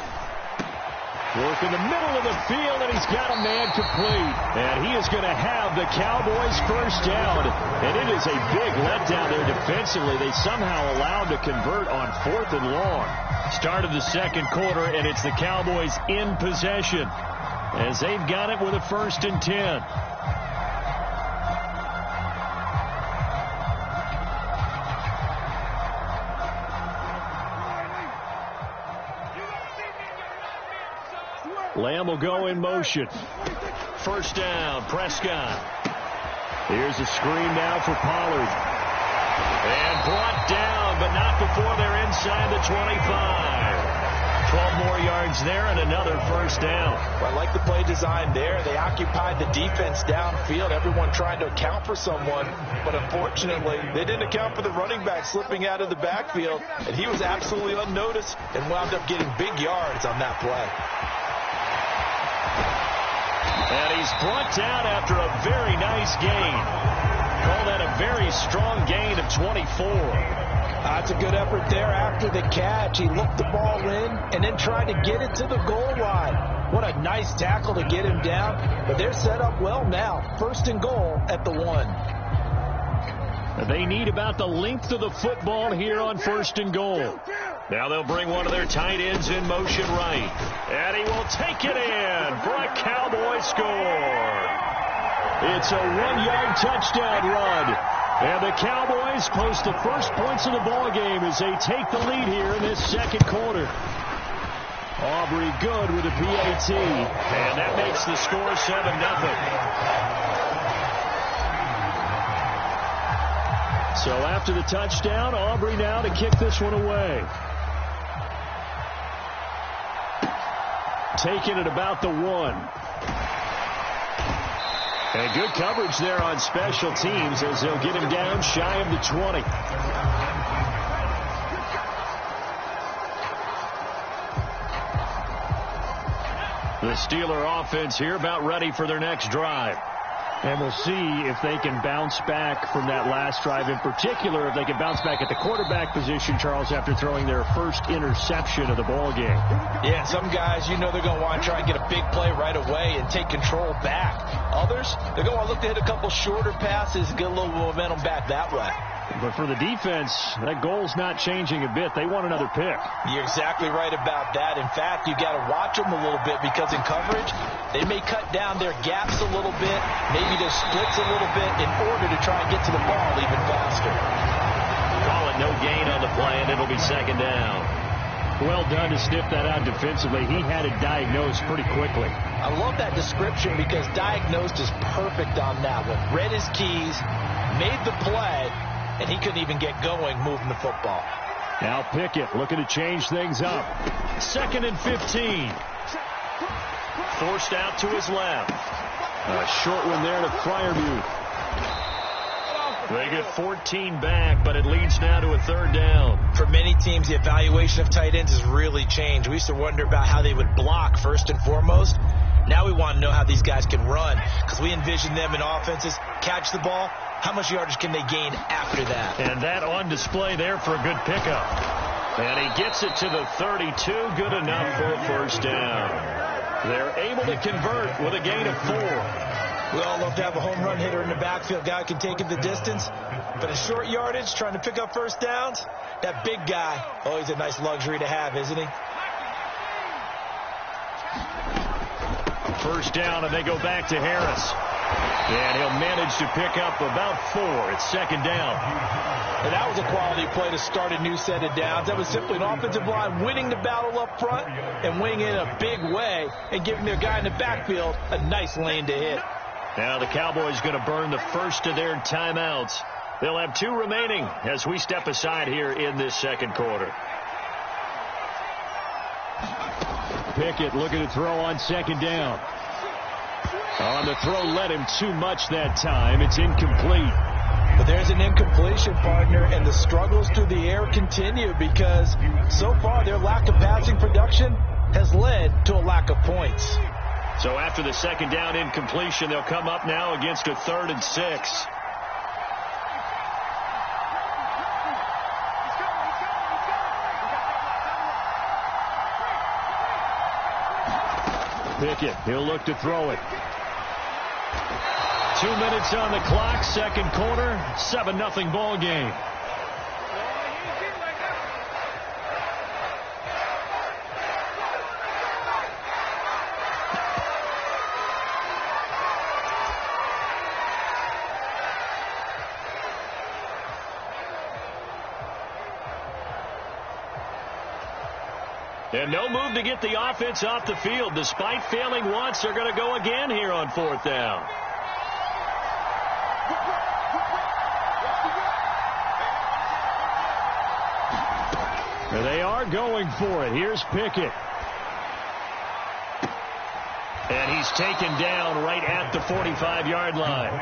Work in the middle of the field, and he's got a man complete. And he is going to have the Cowboys first down. And it is a big letdown there defensively. They somehow allowed to convert on 4th and long. Start of the second quarter, and it's the Cowboys in possession as they've got it with a 1st and 10. Lamb will go in motion. First down, Prescott. Here's a screen now for Pollard. And brought down, but not before they're inside the 25. 12 more yards there and another first down. Well, I like the play design there. They occupied the defense downfield, everyone trying to account for someone. But unfortunately, they didn't account for the running back slipping out of the backfield. And he was absolutely unnoticed and wound up getting big yards on that play. And he's brought down after a very nice gain. Call that a very strong gain of 24. That's a good effort there after the catch. He looked the ball in and then tried to get it to the goal line. What a nice tackle to get him down. But they're set up well now. 1st and goal at the 1. They need about the length of the football here on 1st and goal. Now they'll bring one of their tight ends in motion right. And he will take it in for a Cowboy score. It's a 1-yard touchdown run. And the Cowboys post the first points of the ball game as they take the lead here in this second quarter. Aubrey good with a PAT. And that makes the score 7-0. So after the touchdown, Aubrey now to kick this one away. Taking it about the 1. And good coverage there on special teams as they'll get him down shy of the 20. The Steeler offense here about ready for their next drive. And we'll see if they can bounce back from that last drive. In particular, if they can bounce back at the quarterback position, Charles, after throwing their first interception of the ball game. Yeah, some guys, you know they're going to want to try and get a big play right away and take control back. Others, they're going to want to look to hit a couple shorter passes and get a little momentum back that way. But for the defense, that goal's not changing a bit. They want another pick. You're exactly right about that. In fact, you got to watch them a little bit because in coverage, they may cut down their gaps a little bit, maybe their splits a little bit in order to try and get to the ball even faster. Call it no gain on the play, and it'll be 2nd down. Well done to sniff that out defensively. He had it diagnosed pretty quickly. I love that description because diagnosed is perfect on that one. Read his keys, made the play, and he couldn't even get going moving the football. Now Pickett looking to change things up. 2nd and 15. Forced out to his left. A short one there to Fryermuth. They get 14 back, but it leads now to a 3rd down. For many teams, the evaluation of tight ends has really changed. We used to wonder about how they would block first and foremost. Now we want to know how these guys can run because we envision them in offenses catch the ball. How much yardage can they gain after that? And that on display there for a good pickup. And he gets it to the 32. Good enough for a first down. They're able to convert with a gain of 4. We all love to have a home run hitter in the backfield. Guy can take it the distance. But a short yardage, trying to pick up first downs, that big guy, oh, he's a nice luxury to have, isn't he? First down, and they go back to Harris. And he'll manage to pick up about 4. It's 2nd down. And that was a quality play to start a new set of downs. That was simply an offensive line winning the battle up front and winning it in a big way and giving their guy in the backfield a nice lane to hit. Now the Cowboys going to burn the first of their timeouts. They'll have 2 remaining as we step aside here in this second quarter. Pickett looking to throw on 2nd down. On the throw, led him too much that time. It's incomplete. But there's an incompletion, partner, and the struggles through the air continue because so far their lack of passing production has led to a lack of points. So after the 2nd down incompletion, they'll come up now against a 3rd and 6. Pickett. He'll look to throw it. 2 minutes on the clock, second quarter, 7-0 ball game. And no move to get the offense off the field. Despite failing once, they're going to go again here on fourth down. And they are going for it. Here's Pickett. And he's taken down right at the 45-yard line.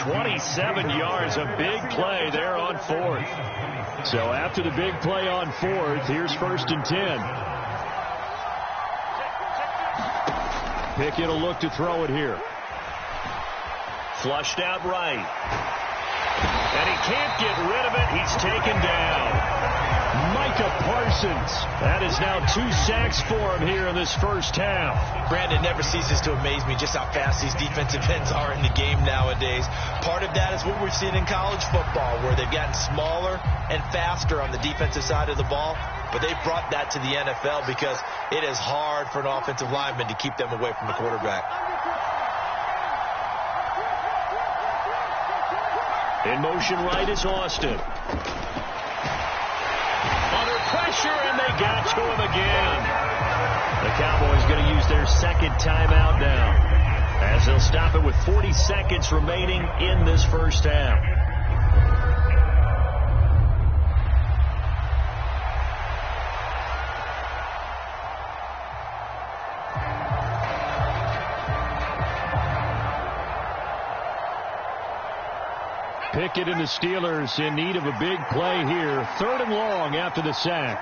27 yards, a big play there on fourth. So after the big play on fourth, here's 1st and 10. Pickett will look to throw it here. Flushed out right. And he can't get rid of it. He's taken down. Micah Parsons. That is now 2 sacks for him here in this first half. Brandon, never ceases to amaze me just how fast these defensive ends are in the game nowadays. Part of that is what we've seen in college football, where they've gotten smaller and faster on the defensive side of the ball. But they've brought that to the NFL because it is hard for an offensive lineman to keep them away from the quarterback. In motion right is Austin. Under pressure, and they got to him again. The Cowboys going to use their second timeout now, as they'll stop it with 40 seconds remaining in this first half. Pickett and the Steelers in need of a big play here. 3rd and long after the sack.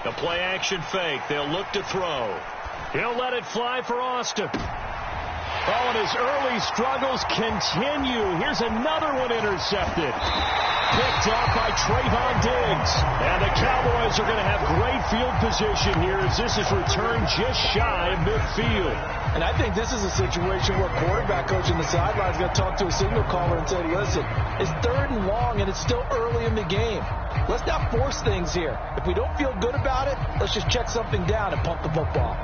The play action fake. They'll look to throw. He'll let it fly for Austin. Oh, and his early struggles continue. Here's another one intercepted. Picked off by Trayvon Diggs. And the Cowboys are going to have great field position here as this is returned just shy of midfield. And I think this is a situation where quarterback coach in the sideline is going to talk to a signal caller and say, listen, it's 3rd and long and it's still early in the game. Let's not force things here. If we don't feel good about it, let's just check something down and pump the football.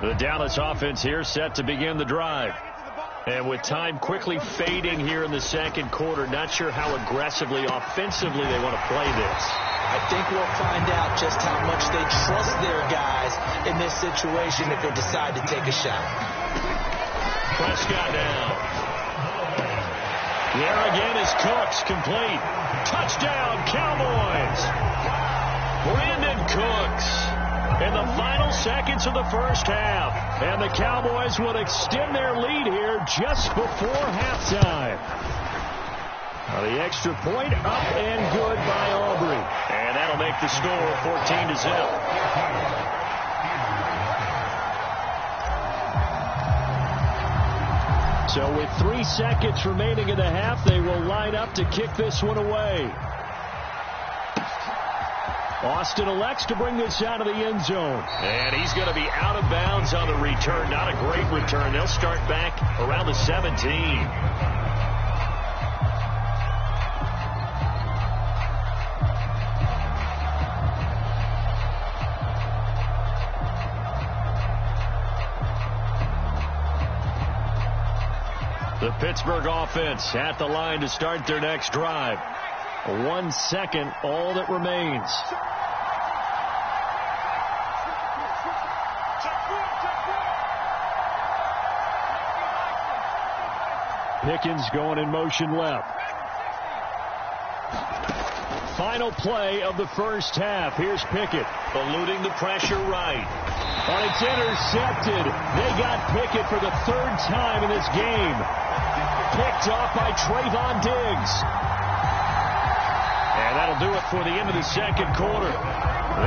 The Dallas offense here set to begin the drive. And with time quickly fading here in the second quarter, not sure how aggressively, offensively they want to play this. I think we'll find out just how much they trust their guys in this situation if they decide to take a shot. Prescott down. There again is Cooks, complete. Touchdown, Cowboys. Brandon Cooks. In the final seconds of the first half. And the Cowboys will extend their lead here just before halftime. Now the extra point up and good by Aubrey. And that'll make the score 14-0. So with 3 seconds remaining in the half, they will line up to kick this one away. Austin elects to bring this out of the end zone. And he's going to be out of bounds on the return. Not a great return. They'll start back around the 17. The Pittsburgh offense at the line to start their next drive. 1 second, all that remains. Pickens going in motion left. Final play of the first half. Here's Pickett eluding the pressure right. And it's intercepted. They got Pickett for the 3rd time in this game. Picked off by Trayvon Diggs. And that'll do it for the end of the second quarter.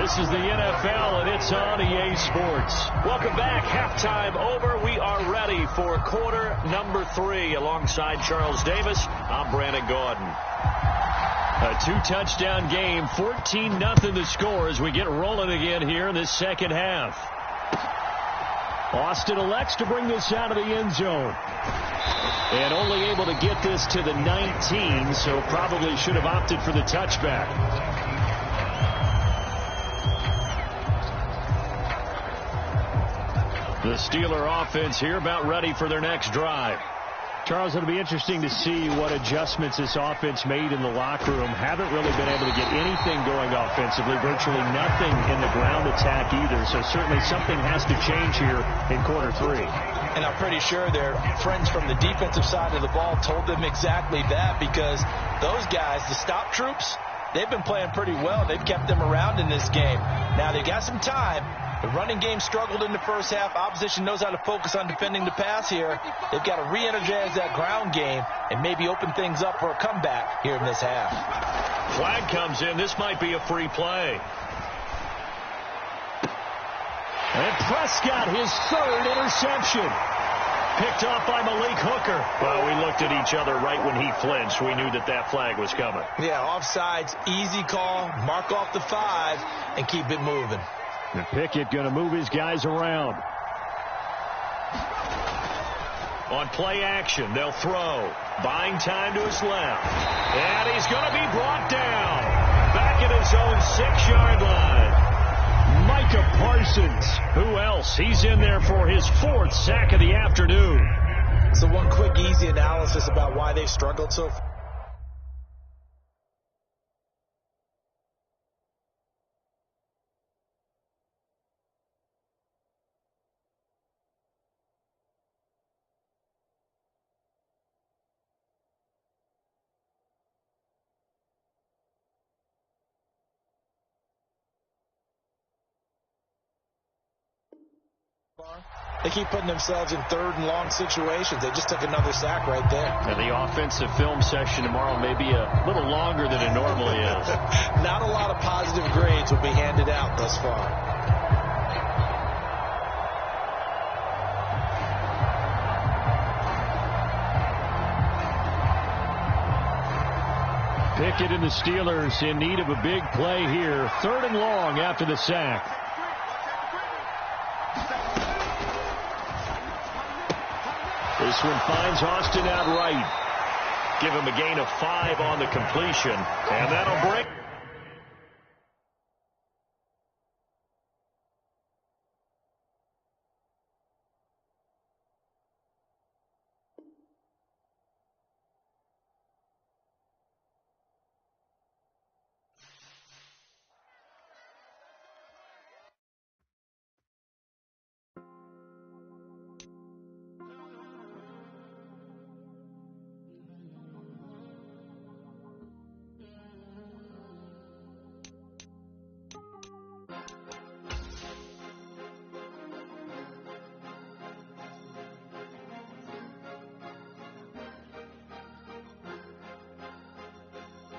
This is the NFL, and it's on EA Sports. Welcome back. Halftime over. We are ready for quarter number 3. Alongside Charles Davis, I'm Brandon Gordon. A 2-touchdown game, 14-0 the score as we get rolling again here in this second half. Austin elects to bring this out of the end zone. And only able to get this to the 19, so probably should have opted for the touchback. The Steeler offense here about ready for their next drive. Charles, it'll be interesting to see what adjustments this offense made in the locker room. Haven't really been able to get anything going offensively, virtually nothing in the ground attack either. So certainly something has to change here in quarter 3. And I'm pretty sure their friends from the defensive side of the ball told them exactly that, because those guys, the stop troops, they've been playing pretty well. They've kept them around in this game. Now they got some time. The running game struggled in the first half. Opposition knows how to focus on defending the pass here. They've got to re-energize that ground game and maybe open things up for a comeback here in this half. Flag comes in. This might be a free play. And Prescott, his 3rd interception. Picked off by Malik Hooker. Well, we looked at each other right when he flinched. We knew that that flag was coming. Yeah, offsides, easy call. Mark off the 5 and keep it moving. And Pickett going to move his guys around. On play action, they'll throw. Buying time to his left. And he's going to be brought down. Back at his own 6-yard line. Micah Parsons. Who else? He's in there for his 4th sack of the afternoon. So one quick, easy analysis about why they've struggled so far. They keep putting themselves in 3rd and long situations. They just took another sack right there. And the offensive film session tomorrow may be a little longer than it normally is. Not a lot of positive grades will be handed out thus far. Pickett and the Steelers in need of a big play here. 3rd and long after the sack. This one finds Austin out right. Give him a gain of 5 on the completion. And that'll bring...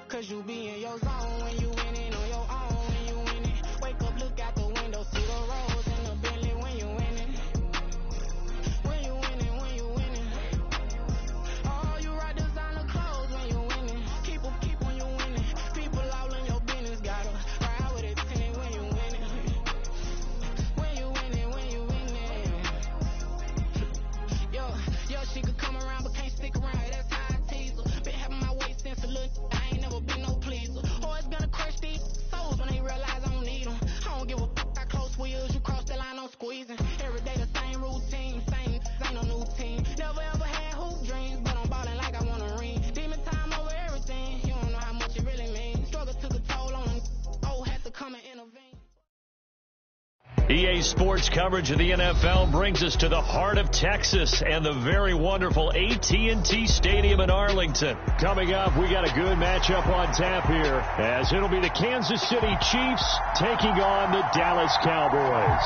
Cause you be in your zone when you winning on your own. When you winning, wake up, look out the window, see the rose in the Bentley when you winning. When you winning, when you winning. Oh, you right designer clothes when you winning. Keep when you winning. People all in your business, gotta ride with it tinted when you winning. When you winning, when you winning. Yo, she could come around but can't stick around. That's how I tease her. Been having my way since a little. I ain't never been no pleaser. Always gonna crush these souls when they realize I don't need them. I don't give a fuck. I close wheels, you cross the line, I'm squeezing. Every day the same routine, same ain't no new team. Never ever had hoop dreams, but I'm ballin' like I wanna ring. Demon time over everything. You don't know how much it really means. Struggle took a toll on them. Oh, had to come and intervene. EA Sports coverage of the NFL brings us to the heart of Texas and the very wonderful AT&T Stadium in Arlington. Coming up, we got a good matchup on tap here, as it'll be the Kansas City Chiefs taking on the Dallas Cowboys.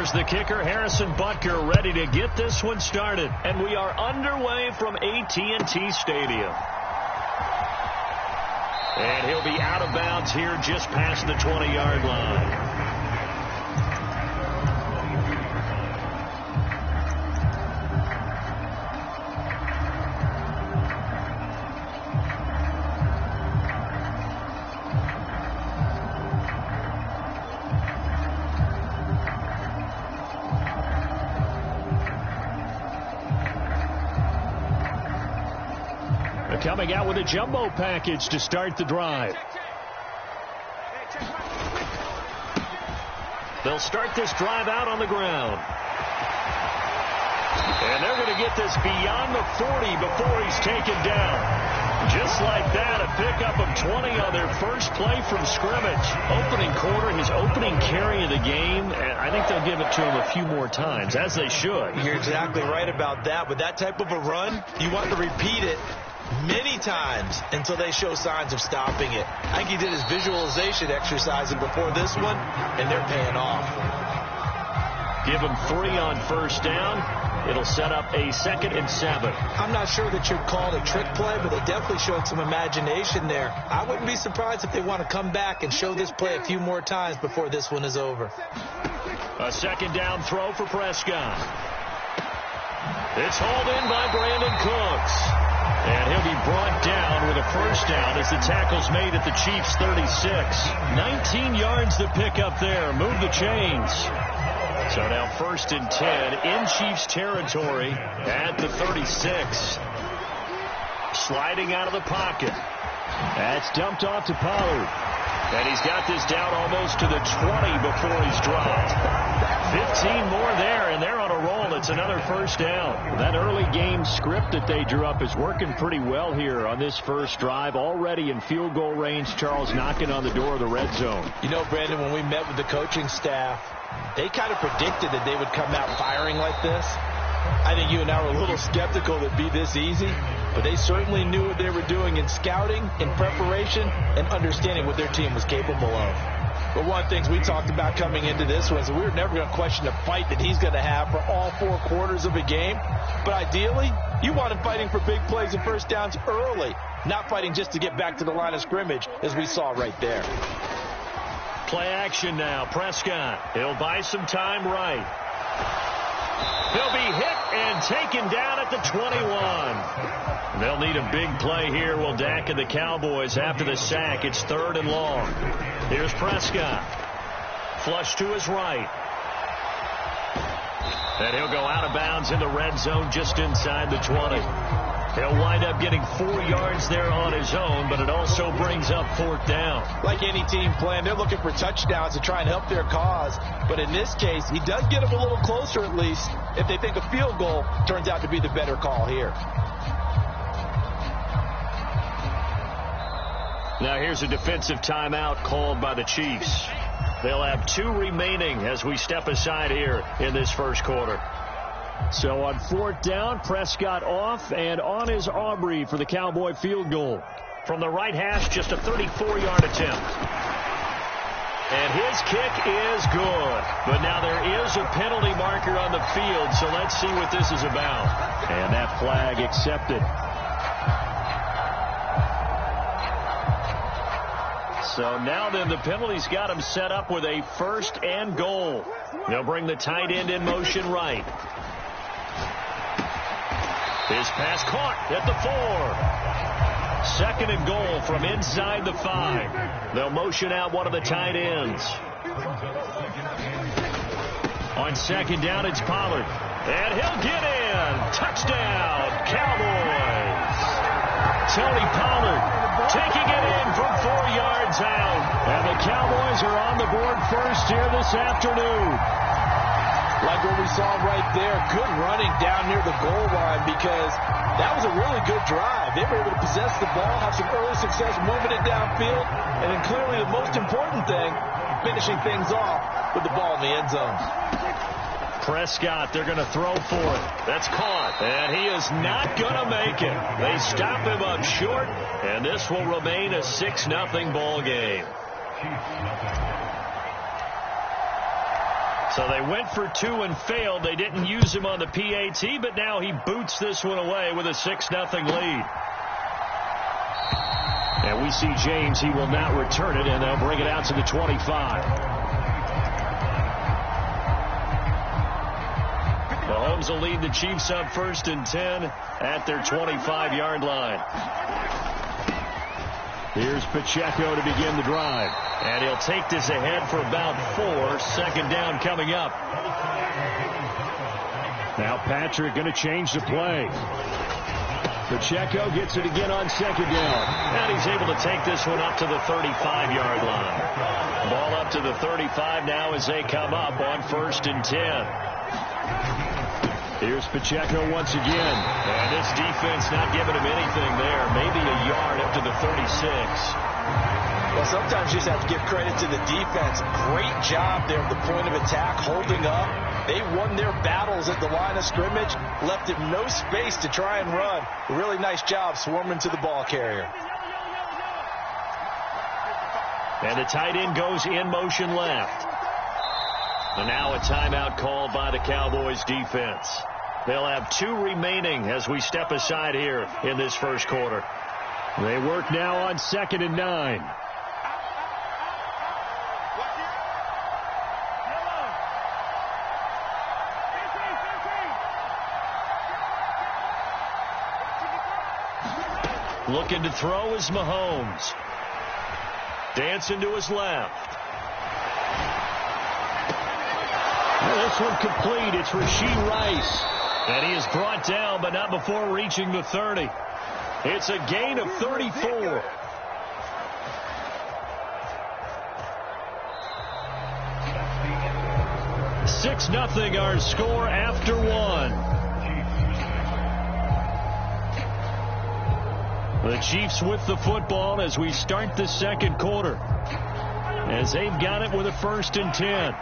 There's the kicker, Harrison Butker, ready to get this one started. And we are underway from AT&T Stadium. And he'll be out of bounds here just past the 20-yard line. Coming out with a jumbo package to start the drive. They'll start this drive out on the ground. And they're going to get this beyond the 40 before he's taken down. Just like that, a pickup of 20 on their first play from scrimmage. Opening quarter, his opening carry of the game, and I think they'll give it to him a few more times, as they should. You're exactly right about that. With that type of a run, you want to repeat it many times until they show signs of stopping it. I think he did his visualization exercising before this one, and they're paying off. Give him 3 on first down. It'll set up a 2nd and 7. I'm not sure that you'd call it a trick play, but they definitely showed some imagination there. I wouldn't be surprised if they want to come back and show this play a few more times before this one is over. A 2nd down throw for Prescott. It's hauled in by Brandon Cooks. And he'll be brought down with a first down as the tackle's made at the Chiefs' 36. 19 yards to pick up there. Move the chains. So now 1st and 10 in Chiefs territory at the 36. Sliding out of the pocket. That's dumped off to Pollard. And he's got this down almost to the 20 before he's dropped. 15 more there, and they're on a roll. It's another first down. That early game script that they drew up is working pretty well here on this first drive. Already in field goal range, Charles knocking on the door of the red zone. You know, Brandon, when we met with the coaching staff, they kind of predicted that they would come out firing like this. I think you and I were a little skeptical that it'd be this easy, but they certainly knew what they were doing in scouting, in preparation, and understanding what their team was capable of. But one of the things we talked about coming into this one is we were never going to question the fight that he's going to have for all 4 quarters of a game. But ideally, you want him fighting for big plays and first downs early, not fighting just to get back to the line of scrimmage, as we saw right there. Play action now. Prescott. He'll buy some time right. He'll be hit and taken down at the 21. They'll need a big play here, will Dak and the Cowboys after the sack. It's 3rd and long. Here's Prescott. Flush to his right. And he'll go out of bounds in the red zone just inside the 20. He'll wind up getting 4 yards there on his own, but it also brings up 4th down. Like any team plan, they're looking for touchdowns to try and help their cause. But in this case, he does get them a little closer at least if they think a field goal turns out to be the better call here. Now here's a defensive timeout called by the Chiefs. They'll have 2 remaining as we step aside here in this first quarter. So on 4th down, Prescott off and on is Aubrey for the Cowboy field goal. From the right hash, just a 34-yard attempt. And his kick is good. But now there is a penalty marker on the field, so let's see what this is about. And that flag accepted. So now then the penalty's got him set up with a 1st and goal. They'll bring the tight end in motion right. His pass caught at the 4. 2nd and goal from inside the 5. They'll motion out one of the tight ends. On 2nd down, it's Pollard. And he'll get in. Touchdown, Cowboys. Tony Pollard taking it in from 4 yards out. And the Cowboys are on the board first here this afternoon. Like what we saw right there, good running down near the goal line because that was a really good drive. They were able to possess the ball, have some early success moving it downfield, and then clearly the most important thing, finishing things off with the ball in the end zone. Prescott, they're going to throw for it. That's caught, and he is not going to make it. They stop him up short, and this will remain a 6-0 ball game. So they went for 2 and failed. They didn't use him on the PAT, but now he boots this one away with a 6-0 lead. And we see James. He will not return it, and they'll bring it out to the 25. Mahomes will lead the Chiefs up 1st and 10 at their 25-yard line. Here's Pacheco to begin the drive. And he'll take this ahead for about 4. Second down coming up. Now Patrick going to change the play. Pacheco gets it again on 2nd down. And he's able to take this one up to the 35-yard line. Ball up to the 35 now as they come up on 1st and 10. Here's Pacheco once again. And this defense not giving him anything there. Maybe a yard up to the 36. Well, sometimes you just have to give credit to the defense. Great job there at the point of attack, holding up. They won their battles at the line of scrimmage, left him no space to try and run. A really nice job swarming to the ball carrier. And the tight end goes in motion left. And now a timeout called by the Cowboys defense. They'll have 2 remaining as we step aside here in this first quarter. They work now on 2nd and 9. Looking to throw is Mahomes. Dancing to his left. This one complete. It's Rashee Rice. And he is brought down, but not before reaching the 30. It's a gain of 34. Six 0 our score after 1. The Chiefs with the football as we start the second quarter. As they've got it with a 1st and 10.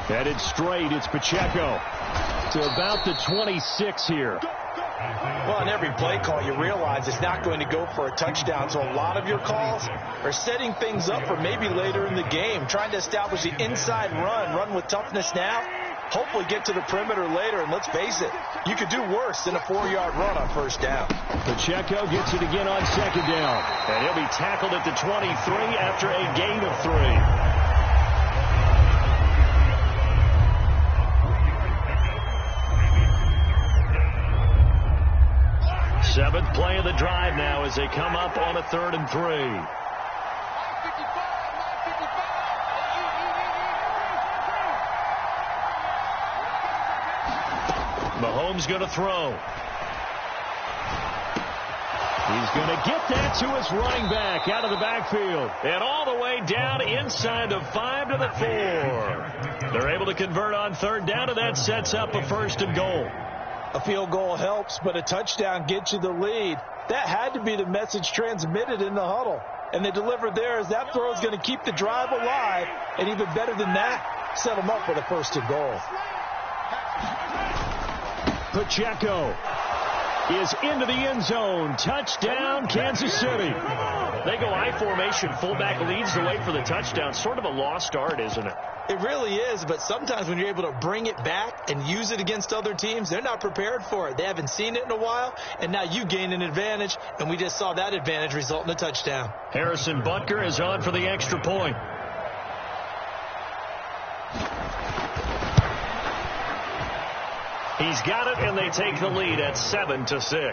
Headed straight, it's Pacheco to about the 26 here. Well, in every play call, you realize it's not going to go for a touchdown. So a lot of your calls are setting things up for maybe later in the game, trying to establish the inside run with toughness now, hopefully get to the perimeter later. And let's face it, you could do worse than a 4-yard run on 1st down. Pacheco gets it again on 2nd down. And he'll be tackled at the 23 after a gain of 3. 7th play of the drive now as they come up on a 3rd and 3. Mahomes going to throw. He's going to get that to his running back out of the backfield. And all the way down inside the 5 to the 4. They're able to convert on 3rd down, and that sets up a 1st and goal. A field goal helps, but a touchdown gets you the lead. That had to be the message transmitted in the huddle. And they delivered there as that throw is going to keep the drive alive. And even better than that, set them up with a 1st and goal. Pacheco is into the end zone. Touchdown, Kansas City. They go I formation. Fullback leads the way for the touchdown. Sort of a lost art, isn't it? It really is, but sometimes when you're able to bring it back and use it against other teams, they're not prepared for it. They haven't seen it in a while, and now you gain an advantage, and we just saw that advantage result in a touchdown. Harrison Butker is on for the extra point. He's got it, and they take the lead at 7-6.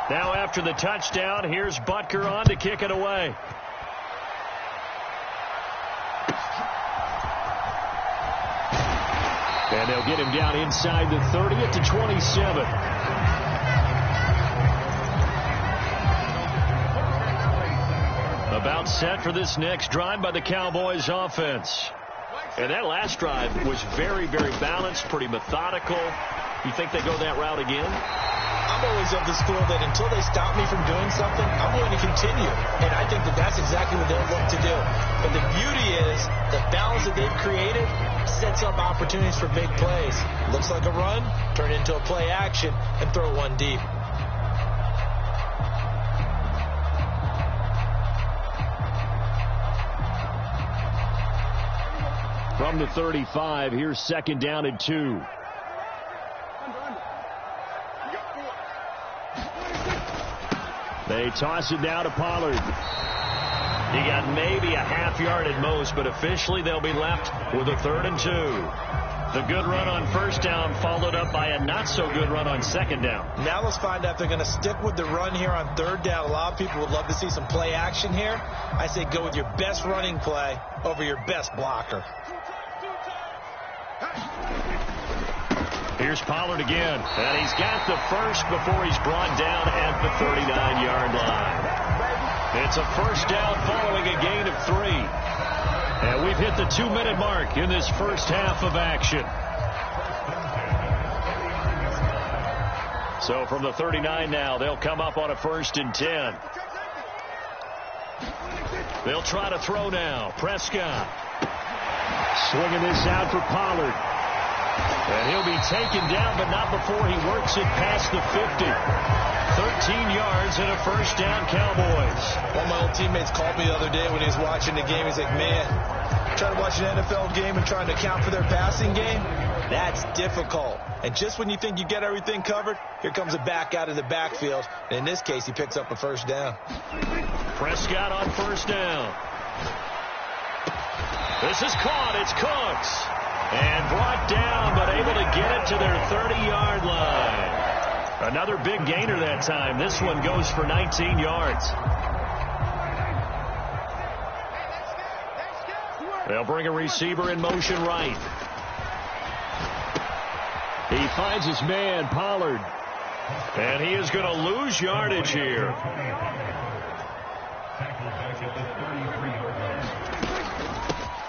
Now after the touchdown, here's Butker on to kick it away. And they'll get him down inside the 30 at the 27. About set for this next drive by the Cowboys offense. And that last drive was very, very balanced, pretty methodical. You think they go that route again? I'm always of the school that until they stop me from doing something, I'm going to continue. And I think that that's exactly what they'll look to do. But the beauty is the balance that they've created sets up opportunities for big plays. Looks like a run, turn into a play action, and throw one deep. From the 35, here's 2nd down and 2. They toss it down to Pollard. He got maybe a half yard at most, but officially they'll be left with a 3rd and 2. The good run on 1st down followed up by a not-so-good run on 2nd down. Now let's find out if they're going to stick with the run here on 3rd down. A lot of people would love to see some play action here. I say go with your best running play over your best blocker. Here's Pollard again, and he's got the first before he's brought down at the 39-yard line. It's a 1st down following a gain of 3. And we've hit the 2-minute mark in this first half of action. So from the 39 now, they'll come up on a 1st and 10. They'll try to throw now. Prescott swinging this out for Pollard. And he'll be taken down, but not before he works it past the 50. 13 yards and a 1st down, Cowboys. One of my old teammates called me the other day when he was watching the game. He's like, man, trying to watch an NFL game and trying to account for their passing game, that's difficult. And just when you think you get everything covered, here comes a back out of the backfield. And in this case, he picks up a 1st down. Prescott on 1st down. This is caught. It's Cooks. And brought down, but able to get it to their 30-yard line. Another big gainer that time. This one goes for 19 yards. They'll bring a receiver in motion right. He finds his man, Pollard. And he is going to lose yardage here.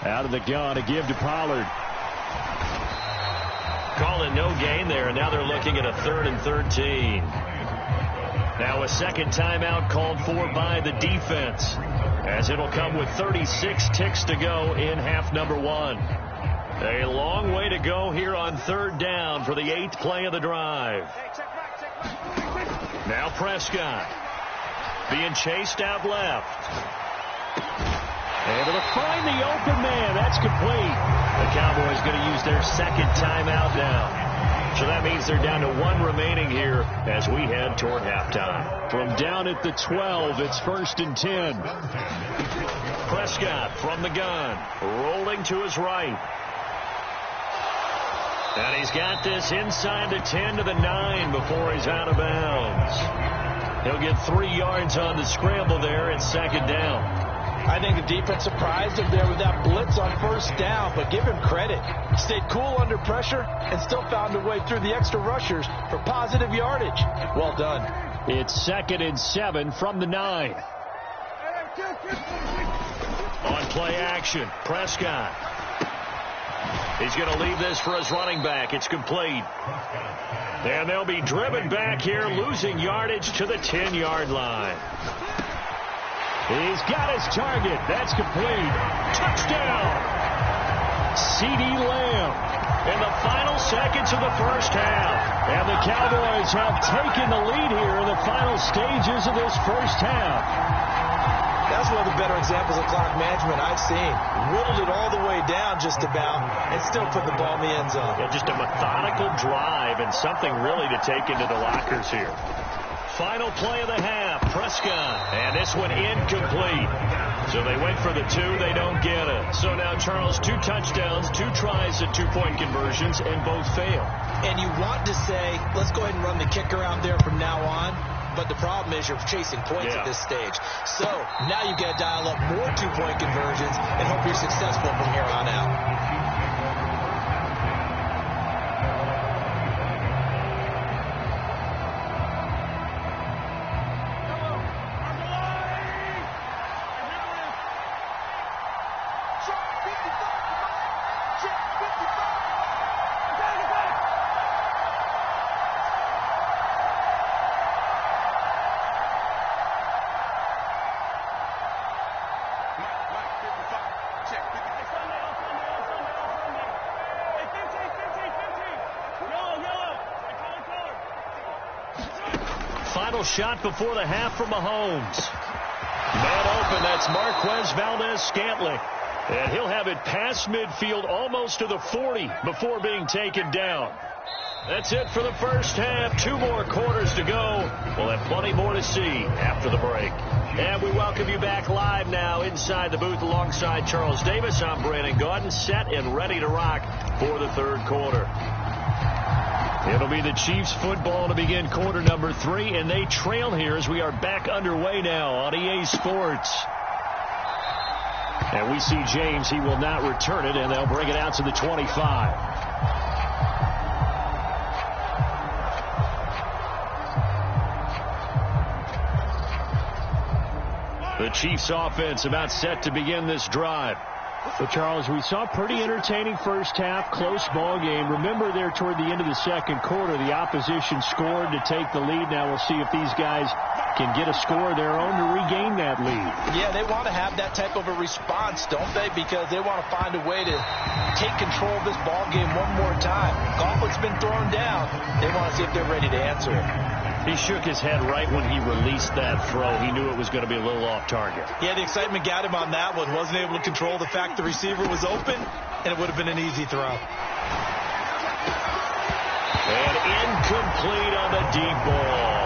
Out of the gun to give to Pollard. Call it no gain there, and now they're looking at a 3rd and 13. Now a 2nd timeout called for by the defense, as it'll come with 36 ticks to go in half number 1. A long way to go here on 3rd down for the 8th play of the drive. Now Prescott being chased out left. Able to find the open man. That's complete. The Cowboys going to use their 2nd timeout now. So that means they're down to 1 remaining here as we head toward halftime. From down at the 12, it's 1st and 10. Prescott from the gun, rolling to his right. And he's got this inside the 10 to the 9 before he's out of bounds. He'll get 3 yards on the scramble there at 2nd down. I think the defense surprised him there with that blitz on 1st down, but give him credit. He stayed cool under pressure and still found a way through the extra rushers for positive yardage. Well done. It's 2nd and 7 from the 9. On play action, Prescott. He's going to leave this for his running back. It's complete. And they'll be driven back here, losing yardage to the 10-yard line. He's got his target. That's complete. Touchdown. C.D. Lamb in the final seconds of the first half. And the Cowboys have taken the lead here in the final stages of this first half. That's one of the better examples of clock management I've seen. Whittled it all the way down just about and still put the ball in the end zone. Yeah, just a methodical drive and something really to take into the lockers here. Final play of the half, Prescott, and this one incomplete. So they wait for the 2, they don't get it. So now, Charles, 2 touchdowns, 2 tries at 2-point conversions, and both fail. And you want to say, let's go ahead and run the kicker out there from now on, but the problem is you're chasing points at this stage. So now you've got to dial up more 2-point conversions and hope you're successful from here on out. final shot before the half from Mahomes. Man open, that's Marquez Valdez-Scantling. And he'll have it past midfield almost to the 40 before being taken down. That's it for the first half. 2 more quarters to go. We'll have plenty more to see after the break. And we welcome you back live now inside the booth alongside Charles Davis. I'm Brandon Gaudin, set and ready to rock for the third quarter. It'll be the Chiefs football to begin quarter number 3, and they trail here as we are back underway now on EA Sports. And we see James. He will not return it, and they'll bring it out to the 25. The Chiefs offense about set to begin this drive. So, Charles, we saw a pretty entertaining first half, close ball game. Remember there toward the end of the second quarter, the opposition scored to take the lead. Now we'll see if these guys can get a score of their own to regain that lead. Yeah, they want to have that type of a response, don't they? Because they want to find a way to take control of this ball game one more time. Gauntlet's been thrown down. They want to see if they're ready to answer it. He shook his head right when he released that throw. He knew it was going to be a little off target. Yeah, the excitement got him on that one. Wasn't able to control the fact the receiver was open, and it would have been an easy throw. And incomplete on the deep ball.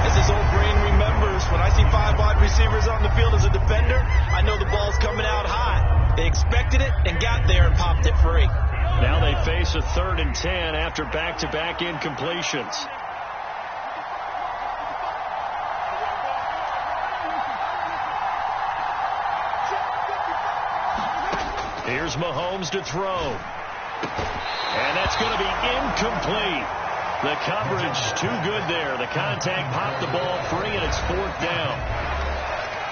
As his old brain remembers, when I see 5 wide receivers on the field as a defender, I know the ball's coming out hot. They expected it and got there and popped it free. Now they face a 3rd and 10 after back-to-back incompletions. Here's Mahomes to throw. And that's going to be incomplete. The coverage too good there. The contact popped the ball free, and it's 4th down.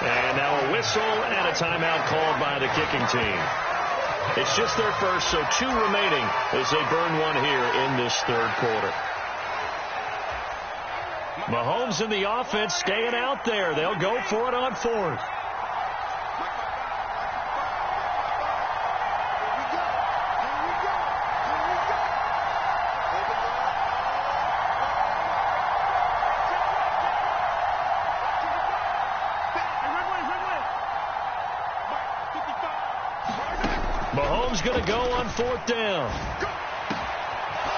And now a whistle and a timeout called by the kicking team. It's just their first, so 2 remaining as they burn 1 here in this third quarter. Mahomes and the offense staying out there. They'll go for it on 4th. Mahomes going to go on 4th down.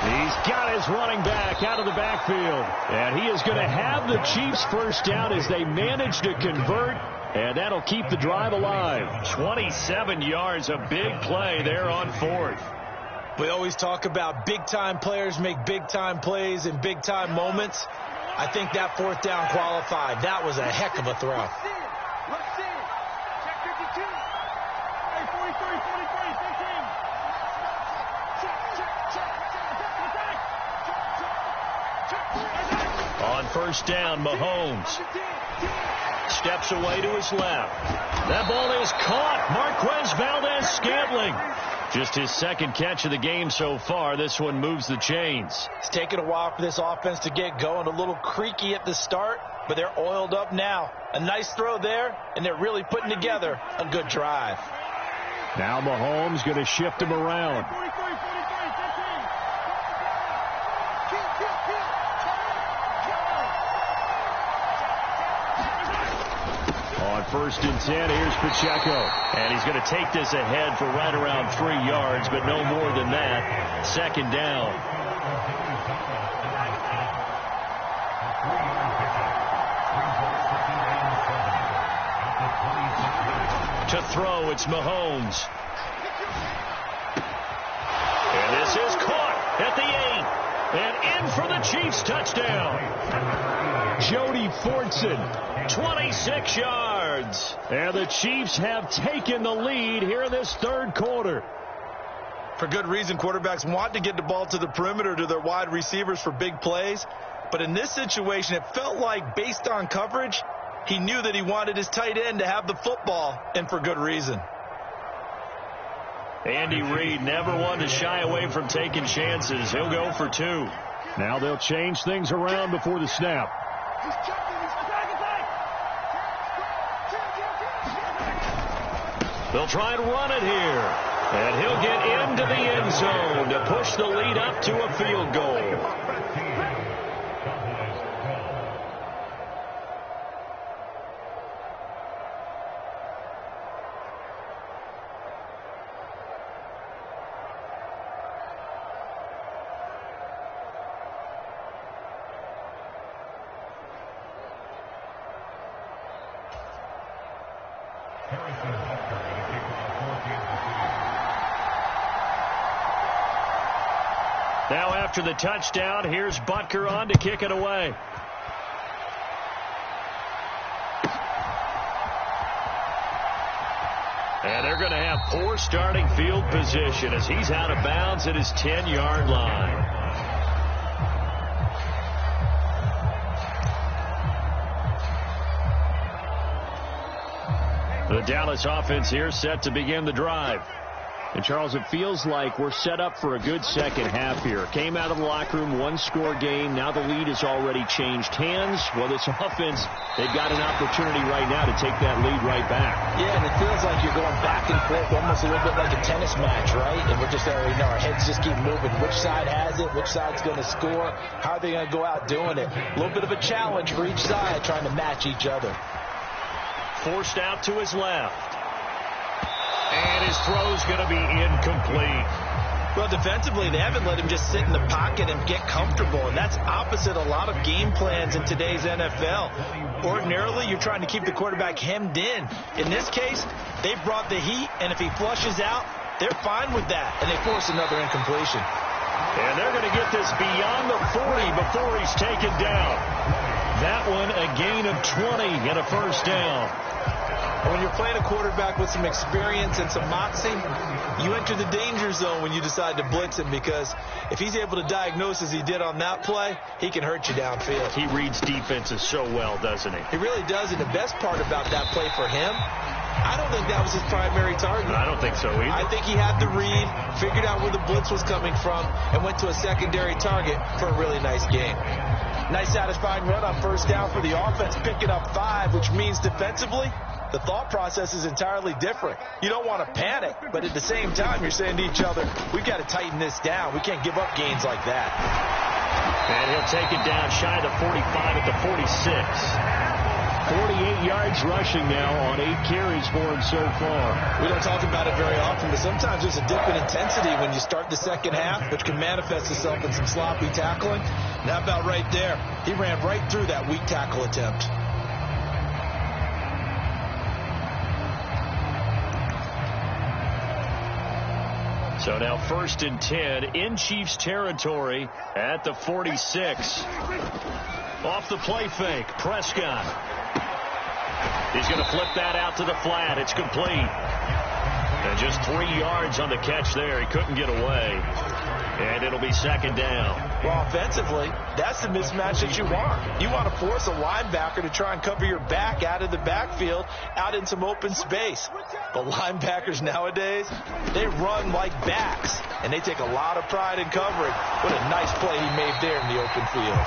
He's got his running back out of the backfield. And he is going to have the Chiefs first down as they manage to convert. And that'll keep the drive alive. 27 yards, a big play there on 4th. We always talk about big-time players make big-time plays in big-time moments. I think that 4th down qualified. That was a heck of a throw. On 1st down, Mahomes steps away to his left. That ball is caught. Marquez Valdez-Scantling. Just his 2nd catch of the game so far. This one moves the chains. It's taken a while for this offense to get going. A little creaky at the start, but they're oiled up now. A nice throw there, and they're really putting together a good drive. Now Mahomes going to shift him around. On 1st and 10, here's Pacheco. And he's going to take this ahead for right around 3 yards, but no more than that. 2nd down. To throw, it's Mahomes. And this is caught at the 8. And in for the Chiefs touchdown. Jody Fortson, 26 yards. And the Chiefs have taken the lead here in this third quarter. For good reason, quarterbacks want to get the ball to the perimeter to their wide receivers for big plays. But in this situation, it felt like based on coverage, he knew that he wanted his tight end to have the football, and for good reason. Andy Reid never one to shy away from taking chances. He'll go for 2. Now they'll change things around before the snap. They'll try and run it here. And he'll get into the end zone to push the lead up to a field goal. Now after the touchdown, here's Butker on to kick it away. And they're going to have poor starting field position as he's out of bounds at his 10-yard line. The Dallas offense here set to begin the drive. And, Charles, it feels like we're set up for a good second half here. Came out of the locker room, one-score game. Now the lead has already changed hands. Well, this offense, they've got an opportunity right now to take that lead right back. Yeah, and it feels like you're going back and forth, almost a little bit like a tennis match, right? And we're just already know our heads just keep moving. Which side has it? Which side's going to score? How are they going to go out doing it? A little bit of a challenge for each side, trying to match each other. Forced out to his left. And his throw's going to be incomplete. Well, defensively, they haven't let him just sit in the pocket and get comfortable, and that's opposite a lot of game plans in today's NFL. Ordinarily, you're trying to keep the quarterback hemmed in. In this case, they brought the heat, and if he flushes out, they're fine with that, and they force another incompletion. And they're going to get this beyond the 40 before he's taken down. That one, a gain of 20 and a first down. And when you're playing a quarterback with some experience and some moxie, you enter the danger zone when you decide to blitz him, because if he's able to diagnose as he did on that play, he can hurt you downfield. He reads defenses so well, doesn't he? He really does, and the best part about that play for him, I don't think that was his primary target. I don't think so either. I think he had the read, figured out where the blitz was coming from, and went to a secondary target for a really nice game. Nice satisfying run on first down for the offense, picking up 5, which means defensively, the thought process is entirely different. You don't want to panic, but at the same time, you're saying to each other, we've got to tighten this down. We can't give up gains like that. And he'll take it down shy of the 45 at the 46. 48 yards rushing now on 8 carries for him so far. We don't talk about it very often, but sometimes there's a dip in intensity when you start the second half, which can manifest itself in some sloppy tackling. And how about right there? He ran right through that weak tackle attempt. So now 1st and 10 in Chiefs territory at the 46. Off the play fake, Prescott. He's going to flip that out to the flat. It's complete. And just 3 yards on the catch there. He couldn't get away. And it'll be 2nd down. Well, offensively, that's the mismatch that you want. You want to force a linebacker to try and cover your back out of the backfield, out in some open space. But linebackers nowadays, they run like backs, and they take a lot of pride in covering. What a nice play he made there in the open field.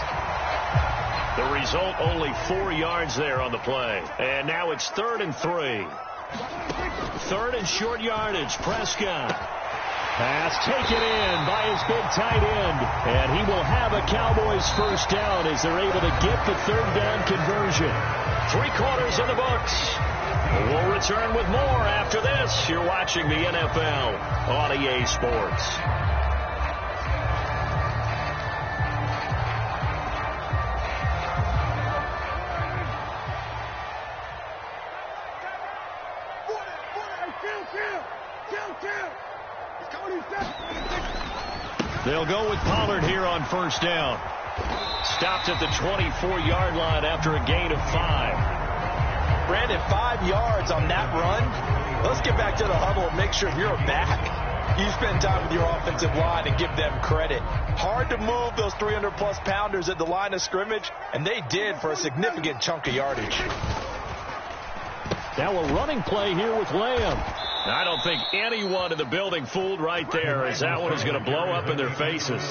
The result, only 4 yards there on the play. And now it's 3rd and 3. 3rd and short yardage, Prescott. Pass taken in by his big tight end. And he will have a Cowboys first down as they're able to get the 3rd down conversion. 3 quarters in the books. We'll return with more after this. You're watching the NFL on EA Sports. They'll go with Pollard here on first down. Stopped at the 24-yard line after a gain of 5. Brandon, 5 yards on that run. Let's get back to the huddle and make sure if you're a back, you spend time with your offensive line and give them credit. Hard to move those 300-plus pounders at the line of scrimmage, and they did for a significant chunk of yardage. Now a running play here with Lamb. I don't think anyone in the building fooled right there, as that one is going to blow up in their faces.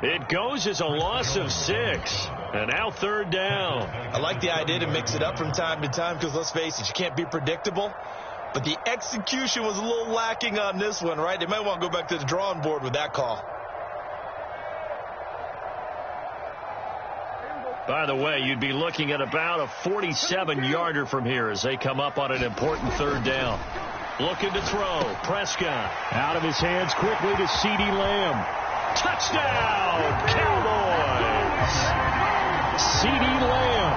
It goes as a loss of 6. And now 3rd down. I like the idea to mix it up from time to time because, let's face it, you can't be predictable. But the execution was a little lacking on this one, right? They might want to go back to the drawing board with that call. By the way, you'd be looking at about a 47-yarder from here as they come up on an important 3rd down. Looking to throw. Prescott out of his hands quickly to CeeDee Lamb. Touchdown, Cowboys! CeeDee Lamb,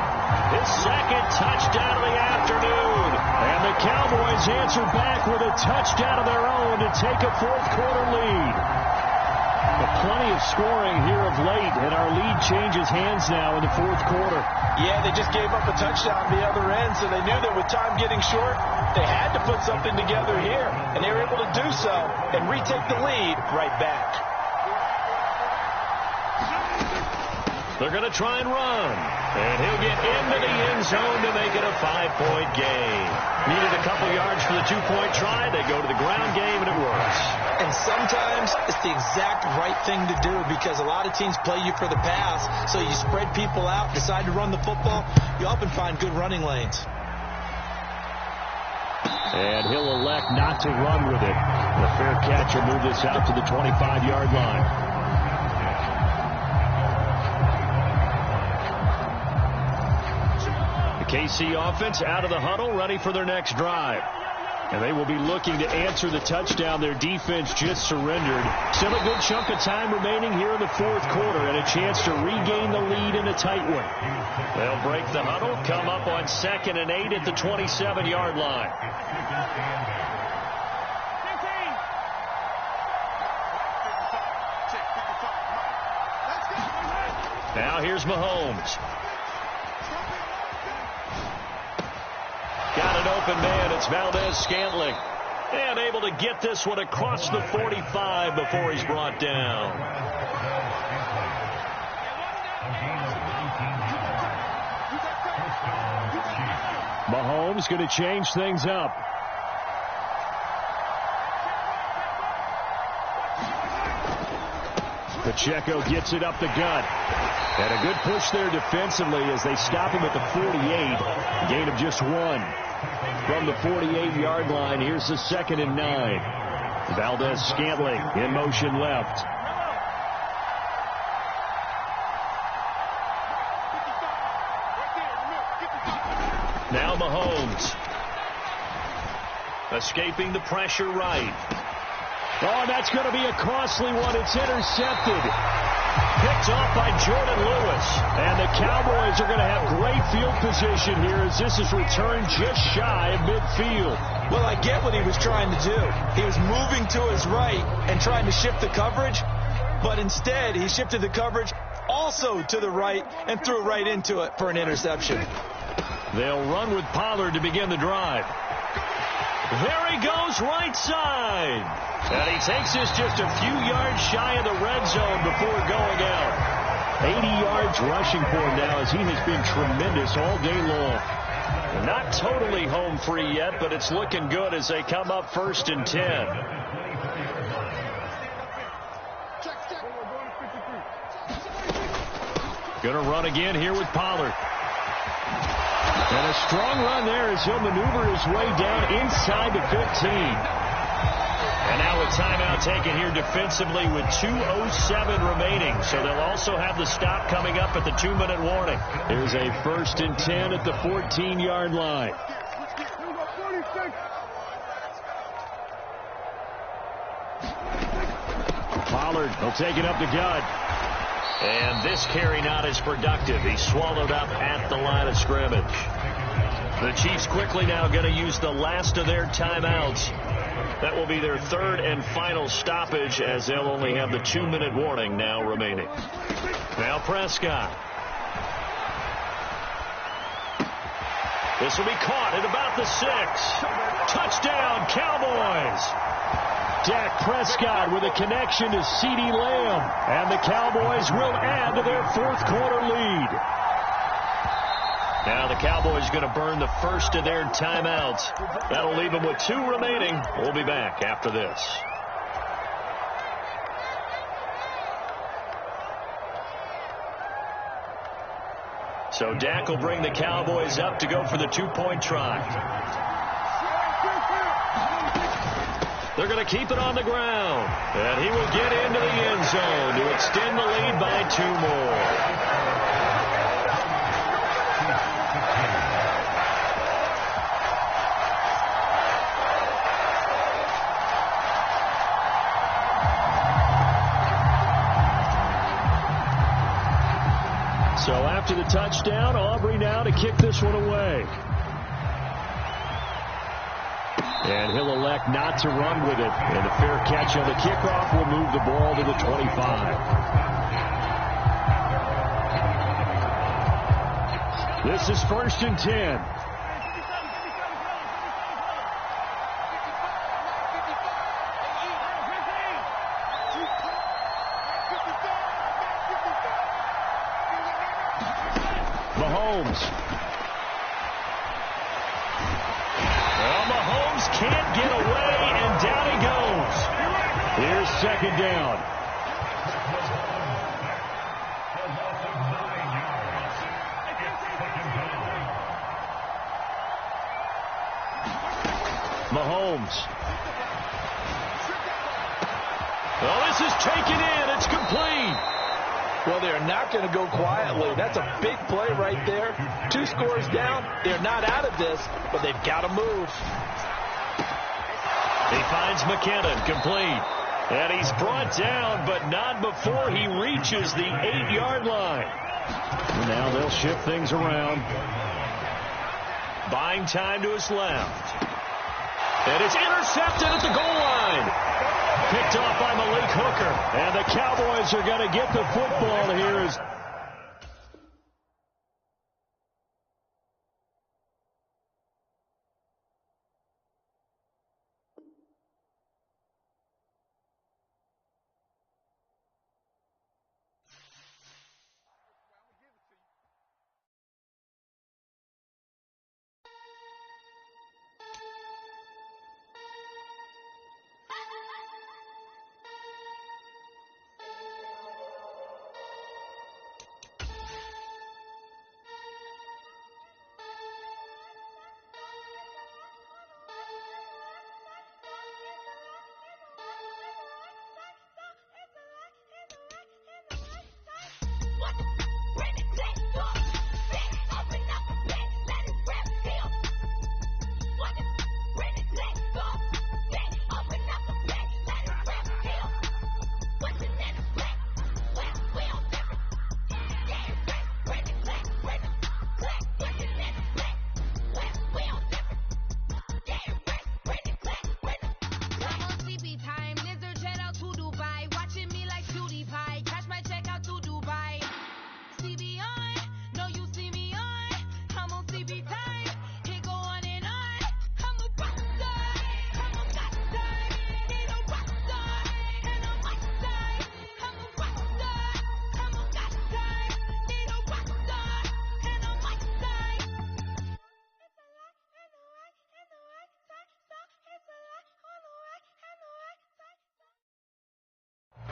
his 2nd touchdown of the afternoon. And the Cowboys Chiefs answer back with a touchdown of their own to take a fourth-quarter lead. But plenty of scoring here of late, and our lead changes hands now in the fourth quarter. Yeah, they just gave up a touchdown on the other end, so they knew that with time getting short, they had to put something together here, and they were able to do so and retake the lead right back. They're going to try and run, and he'll get into the end zone to make it a 5-point game. Needed a couple yards for the 2-point try. They go to the ground game, and it works. And sometimes it's the exact right thing to do because a lot of teams play you for the pass, so you spread people out, decide to run the football. You often find good running lanes. And he'll elect not to run with it. The fair catch will move this out to the 25-yard line. KC offense out of the huddle, ready for their next drive. And they will be looking to answer the touchdown their defense just surrendered. Still a good chunk of time remaining here in the fourth quarter and a chance to regain the lead in a tight one. They'll break the huddle, come up on 2nd and 8 at the 27-yard line. Now here's Mahomes. Got an open man. It's Valdez-Scantling. And able to get this one across the 45 before he's brought down. Mahomes going to change things up. Pacheco gets it up the gut. And a good push there defensively as they stop him at the 48. Gain of just 1. From the 48-yard line, here's the 2nd and 9. Valdez-Scantling in motion left. Now Mahomes. Escaping the pressure right. Oh, that's going to be a costly one. It's intercepted. Picked off by Jordan Lewis. And the Cowboys are going to have great field position here as this is returned just shy of midfield. Well, I get what he was trying to do. He was moving to his right and trying to shift the coverage, but instead he shifted the coverage also to the right and threw right into it for an interception. They'll run with Pollard to begin the drive. There he goes, right side. And he takes this just a few yards shy of the red zone before going out. 80 yards rushing for him now as he has been tremendous all day long. Not totally home free yet, but it's looking good as they come up 1st and 10. Going to run again here with Pollard. And a strong run there as he'll maneuver his way down inside the 15. And now a timeout taken here defensively with 2:07 remaining. So they'll also have the stop coming up at the 2-minute warning. Here's a 1st and 10 at the 14-yard line. Pollard will take it up the gut. And this carry not as productive. He's swallowed up at the line of scrimmage. The Chiefs quickly now going to use the last of their timeouts. That will be their 3rd and final stoppage as they'll only have the 2-minute warning now remaining. Now Prescott. This will be caught at about the 6. Touchdown, Cowboys. Dak Prescott with a connection to CeeDee Lamb. And the Cowboys will add to their fourth-quarter lead. Now the Cowboys going to burn the first of their timeouts. That'll leave them with 2 remaining. We'll be back after this. So Dak will bring the Cowboys up to go for the 2-point try. They're going to keep it on the ground. And he will get into the end zone to extend the lead by 2 more. So after the touchdown, Aubrey now to kick this one away. And he'll elect not to run with it. And a fair catch on the kickoff will move the ball to the 25. This is 1st and 10. Mahomes. Well, Mahomes can't get away, and down he goes. Here's 2nd down. Mahomes. Well, this is taken in. It's complete. Well, they're not going to go quietly. That's a big play right there. 2 scores down. They're not out of this, but they've got to move. He finds McKinnon, complete. And he's brought down, but not before he reaches the 8-yard line. And now they'll shift things around. Buying time to his left. And it's intercepted at the goal line. Picked off by Malik Hooker. And the Cowboys are going to get the football here.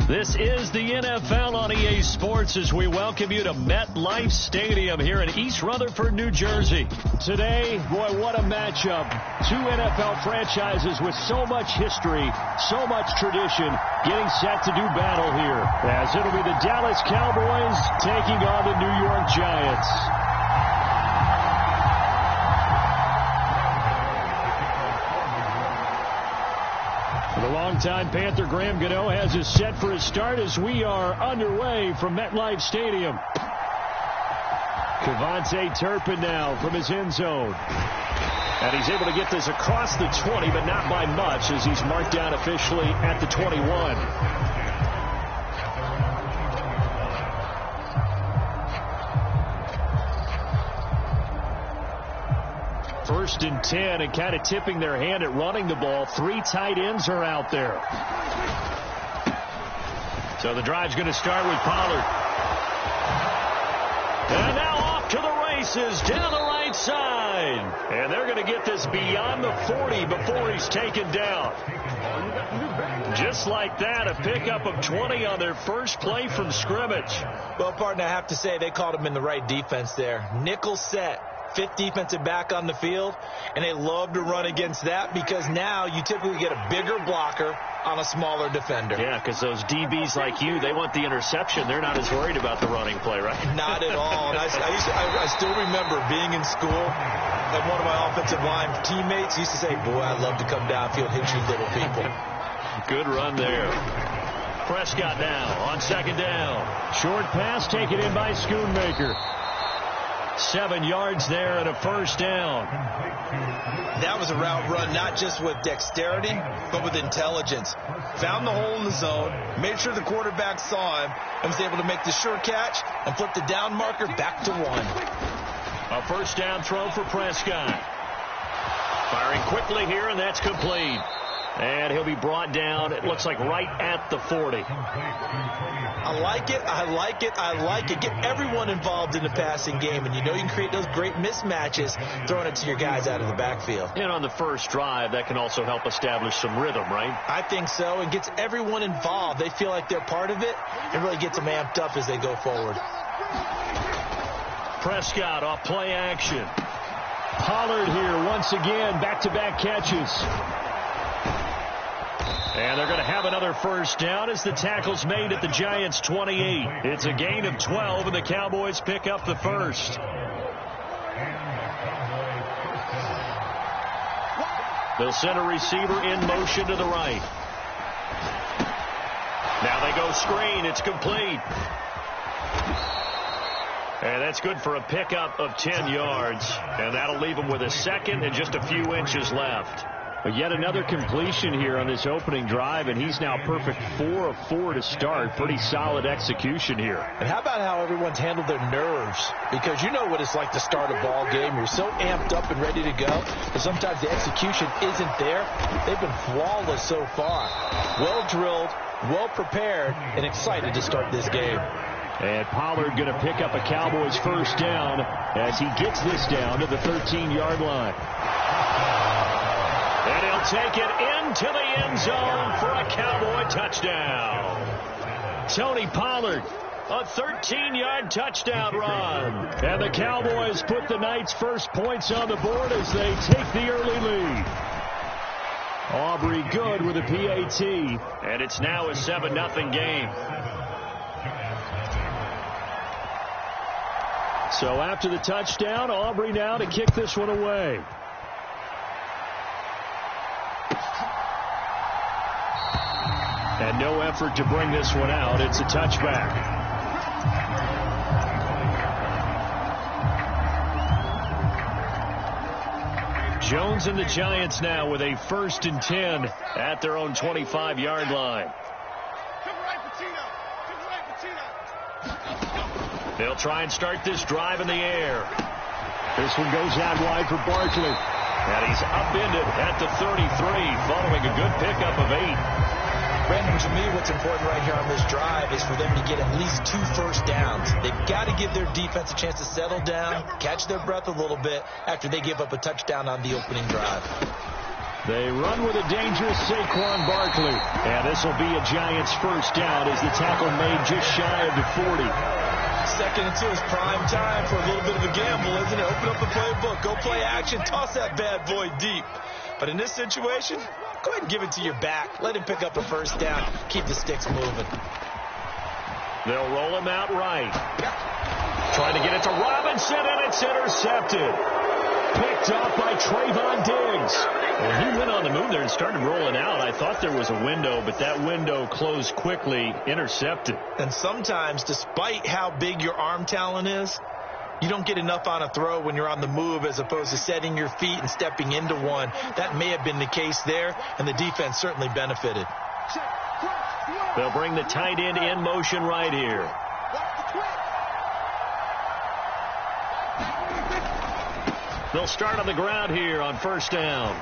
This is the NFL on EA Sports as we welcome you to MetLife Stadium here in East Rutherford, New Jersey. Today, boy, what a matchup. 2 NFL franchises with so much history, so much tradition, getting set to do battle here. As it'll be the Dallas Cowboys taking on the New York Giants. The longtime Panther Graham Gano has us set for his start as we are underway from MetLife Stadium. Kevontae Turpin now from his end zone. And he's able to get this across the 20, but not by much as he's marked down officially at the 21. 1st and 10, and kind of tipping their hand at running the ball. 3 tight ends are out there. So the drive's going to start with Pollard. And now off to the races down the right side. And they're going to get this beyond the 40 before he's taken down. Just like that, a pickup of 20 on their first play from scrimmage. Well, partner, I have to say they called him in the right defense there. Nickel set. 5th defensive back on the field, and they love to run against that because now you typically get a bigger blocker on a smaller defender. Yeah, because those DBs like you, they want the interception. They're not as worried about the running play, right? Not at all. And I still remember being in school, and one of my offensive line teammates used to say, boy, I'd love to come downfield, hit you little people. Good run there. Prescott now on 2nd down. Short pass taken in by Schoonmaker. 7 yards there and a first down. That was a route run not just with dexterity, but with intelligence. Found the hole in the zone, made sure the quarterback saw him, and was able to make the sure catch and flip the down marker back to 1. A first down throw for Prescott. Firing quickly here, and that's complete. And he'll be brought down, it looks like, right at the 40. I like it, I like it, I like it. Get everyone involved in the passing game, and you know you can create those great mismatches throwing it to your guys out of the backfield. And on the first drive, that can also help establish some rhythm, right? I think so, and gets everyone involved. They feel like they're part of it, and really gets them amped up as they go forward. Prescott off play action. Pollard here once again, back-to-back catches. And they're going to have another first down as the tackle's made at the Giants' 28. It's a gain of 12, and the Cowboys pick up the first. They'll send a receiver in motion to the right. Now they go screen. It's complete. And that's good for a pickup of 10 yards. And that'll leave them with a second and just a few inches left. But yet another completion here on this opening drive, and he's now perfect 4 of 4 to start. Pretty solid execution here. And how about how everyone's handled their nerves? Because you know what it's like to start a ball game. You're so amped up and ready to go, but sometimes the execution isn't there. They've been flawless so far. Well drilled, well prepared, and excited to start this game. And Pollard going to pick up a Cowboys first down as he gets this down to the 13-yard line. And he'll take it into the end zone for a Cowboy touchdown. Tony Pollard, a 13-yard touchdown run. And the Cowboys put the Knights' first points on the board as they take the early lead. Aubrey good with a PAT. And it's now a 7-0 game. So after the touchdown, Aubrey now to kick this one away. And no effort to bring this one out. It's a touchback. Jones and the Giants now with a 1st and 10 at their own 25-yard line. They'll try and start this drive in the air. This one goes out wide for Barkley. And he's upended at the 33 following a good pickup of 8. Brandon, to me, what's important right here on this drive is for them to get at least 2 first downs. They've got to give their defense a chance to settle down, catch their breath a little bit after they give up a touchdown on the opening drive. They run with a dangerous Saquon Barkley. And this will be a Giants first down as the tackle made just shy of the 40. 2nd and 2 is prime time for a little bit of a gamble, isn't it? Open up the playbook, go play action, toss that bad boy deep. But in this situation, go ahead and give it to your back. Let him pick up a first down. Keep the sticks moving. They'll roll him out right. Trying to get it to Robinson, and it's intercepted. Picked off by Trayvon Diggs. Well, he went on the move there and started rolling out. I thought there was a window, but that window closed quickly, intercepted. And sometimes, despite how big your arm talent is, you don't get enough on a throw when you're on the move as opposed to setting your feet and stepping into one. That may have been the case there, and the defense certainly benefited. They'll bring the tight end in motion right here. They'll start on the ground here on first down.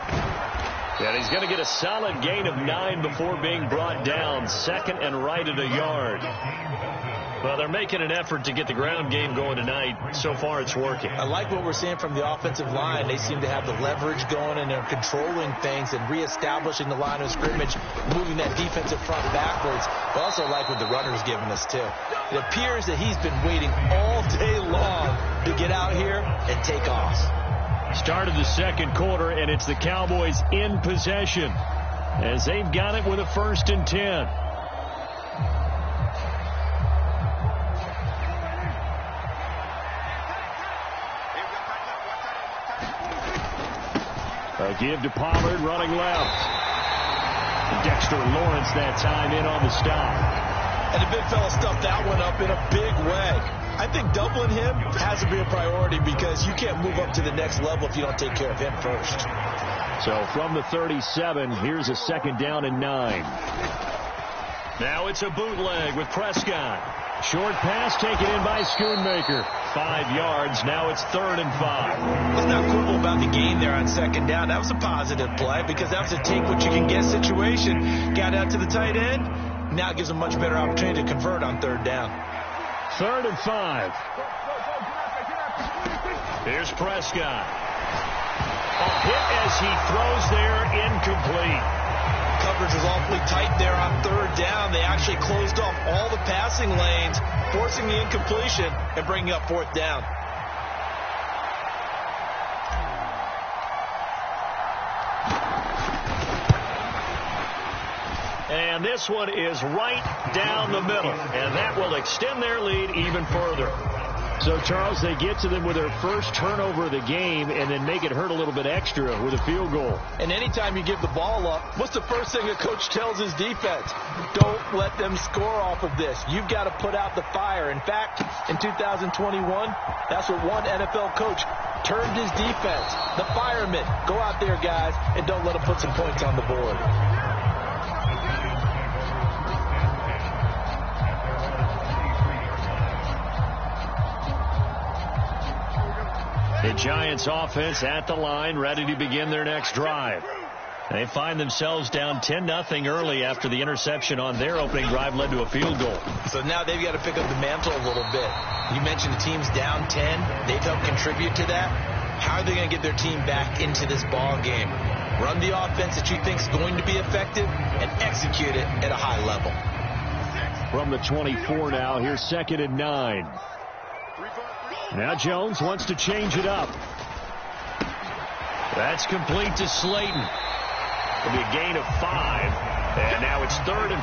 And he's going to get a solid gain of 9 before being brought down. 2nd and right at a yard. Well, they're making an effort to get the ground game going tonight. So far, it's working. I like what we're seeing from the offensive line. They seem to have the leverage going, and they're controlling things and reestablishing the line of scrimmage, moving that defensive front backwards. But also like what the runner's giving us, too. It appears that he's been waiting all day long to get out here and take off. Start of the 2nd quarter, and it's the Cowboys in possession as they've got it with a 1st and 10. A give to Pollard, running left. Dexter Lawrence that time in on the stop. And the big fella stuffed that one up in a big way. I think doubling him has to be a priority because you can't move up to the next level if you don't take care of him first. So from the 37, here's a 2nd down and 9. Now it's a bootleg with Prescott. Short pass taken in by Schoonmaker. 5 yards. Now it's 3rd and 5. Let's not quibble about the gain there on 2nd down. That was a positive play because that was a take what you can get situation. Got out to the tight end. Now it gives a much better opportunity to convert on 3rd down. 3rd and 5. Here's Prescott. A hit as he throws there, incomplete. Coverage was awfully tight there on 3rd down. They actually closed off all the passing lanes, forcing the incompletion and bringing up 4th down. And this one is right down the middle, and that will extend their lead even further. So, Charles, they get to them with their first turnover of the game and then make it hurt a little bit extra with a field goal. And anytime you give the ball up, what's the first thing a coach tells his defense? Don't let them score off of this. You've got to put out the fire. In fact, in 2021, that's what one NFL coach termed his defense. The firemen. Go out there, guys, and don't let them put some points on the board. The Giants offense at the line, ready to begin their next drive. They find themselves down 10-0 early after the interception on their opening drive led to a field goal. So now they've got to pick up the mantle a little bit. You mentioned the team's down 10. They've helped contribute to that. How are they going to get their team back into this ball game? Run the offense that you think is going to be effective and execute it at a high level. From the 24 now, here's 2nd and 9. Now Jones wants to change it up. That's complete to Slayton. It'll be a gain of 5. And now it's 3rd and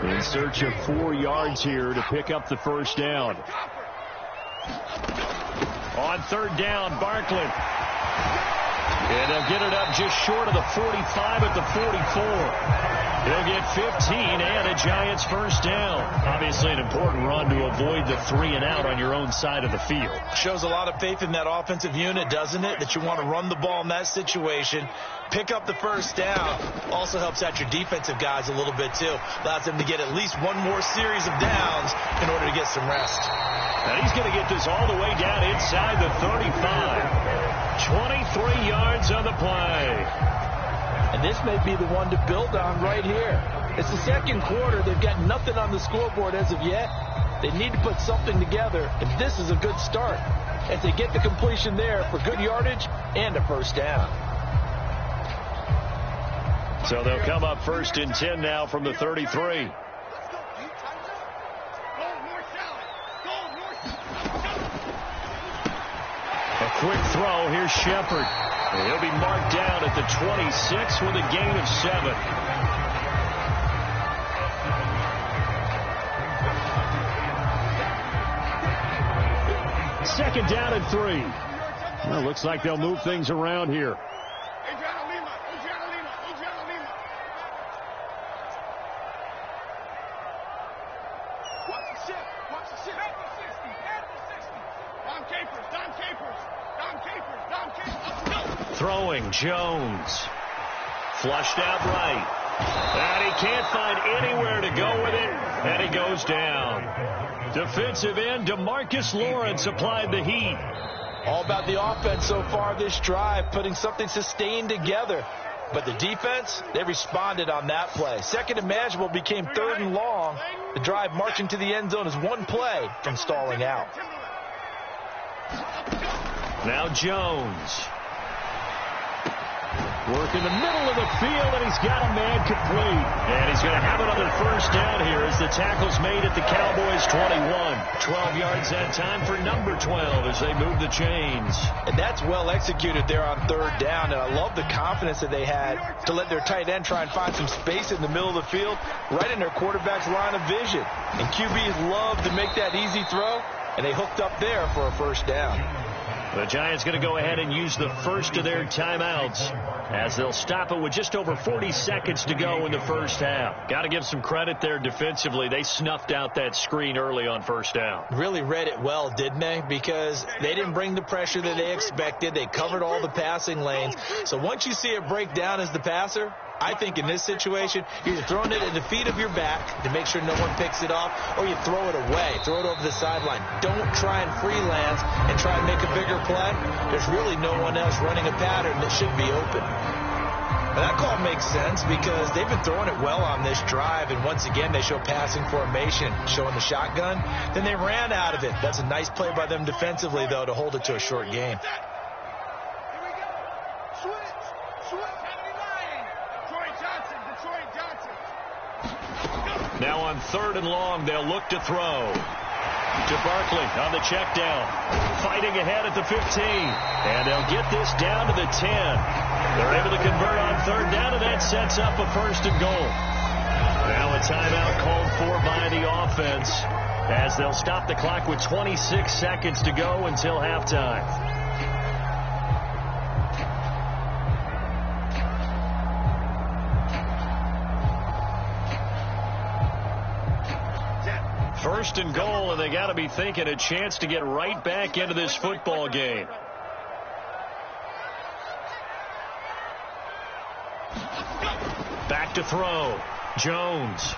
4. In search of 4 yards here to pick up the first down. On 3rd down, Barkley. And they'll get it up just short of the 45 at the 44. They'll get 15 and a Giants first down. Obviously an important run to avoid the 3 and out on your own side of the field. Shows a lot of faith in that offensive unit, doesn't it? That you want to run the ball in that situation. Pick up the first down. Also helps out your defensive guys a little bit too. Allows them to get at least one more series of downs in order to get some rest. And he's going to get this all the way down inside the 35. 23 yards on the play. And this may be the one to build on right here. It's the 2nd quarter. They've got nothing on the scoreboard as of yet. They need to put something together, and this is a good start as they get the completion there for good yardage and a first down. So they'll come up 1st and 10 now from the 33. A quick throw. Here's Shepard. He'll be marked down at the 26 with a gain of 7. Second down and 3. Well, looks like they'll move things around here. Throwing, Jones. Flushed out right. And he can't find anywhere to go with it, and he goes down. Defensive end DeMarcus Lawrence applied the heat. All about the offense so far this drive, putting something sustained together. But the defense, they responded on that play. 2nd and manageable became 3rd and long. The drive marching to the end zone is one play from stalling out. Now Jones. Work in the middle of the field, and he's got a man complete. And he's going to have another first down here as the tackle's made at the Cowboys' 21. 12 yards that time for number 12 as they move the chains. And that's well executed there on 3rd down, and I love the confidence that they had to let their tight end try and find some space in the middle of the field, right in their quarterback's line of vision. And QBs love to make that easy throw, and they hooked up there for a first down. The Giants going to go ahead and use the first of their timeouts as they'll stop it with just over 40 seconds to go in the first half. Got to give some credit there defensively. They snuffed out that screen early on first down. Really read it well, didn't they? Because they didn't bring the pressure that they expected. They covered all the passing lanes. So once you see it break down as the passer, I think in this situation, you're throwing it at the feet of your back to make sure no one picks it off, or you throw it away, throw it over the sideline. Don't try and freelance and try and make a bigger play. There's really no one else running a pattern that should be open. Now, that call makes sense because they've been throwing it well on this drive, and once again, they show passing formation, showing the shotgun. Then they ran out of it. That's a nice play by them defensively, though, to hold it to a short game. Now on 3rd and long, they'll look to throw. To Barkley on the check down. Fighting ahead at the 15. And they'll get this down to the 10. They're able to convert on 3rd down, and that sets up a 1st and goal. Now a timeout called for by the offense as they'll stop the clock with 26 seconds to go until halftime. First and goal, and they got to be thinking a chance to get right back into this football game. Back to throw. Jones.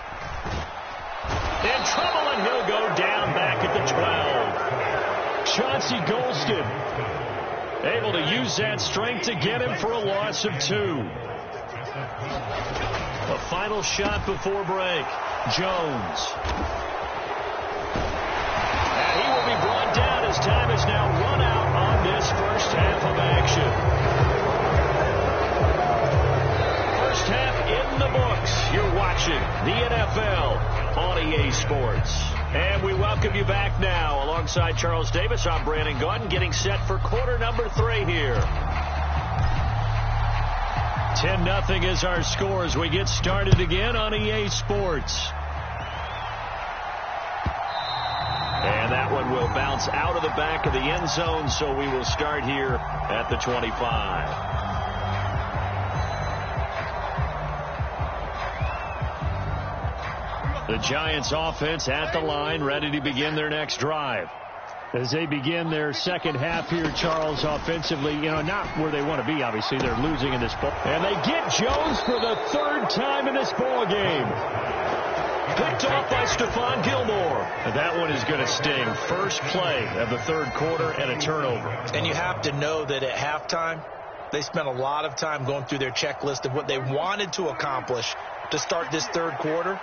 In trouble, and he'll go down back at the 12. Chauncey Golston able to use that strength to get him for a loss of 2. A final shot before break. Jones. And he will be brought down as time is now run out on this first half of action. First half in the books. You're watching the NFL on EA Sports. And we welcome you back now. Alongside Charles Davis, I'm Brandon Gaudin, getting set for quarter number 3 here. 10-0 is our score as we get started again on EA Sports. And that one will bounce out of the back of the end zone, so we will start here at the 25. The Giants offense at the line, ready to begin their next drive. As they begin their second half here, Charles, offensively, not where they want to be, obviously. They're losing in this ball. And they get Jones for the 3rd time in this ball game. Picked off by Stephon Gilmore. And that one is going to sting. First play of the 3rd quarter and a turnover. And you have to know that at halftime, they spent a lot of time going through their checklist of what they wanted to accomplish to start this 3rd quarter.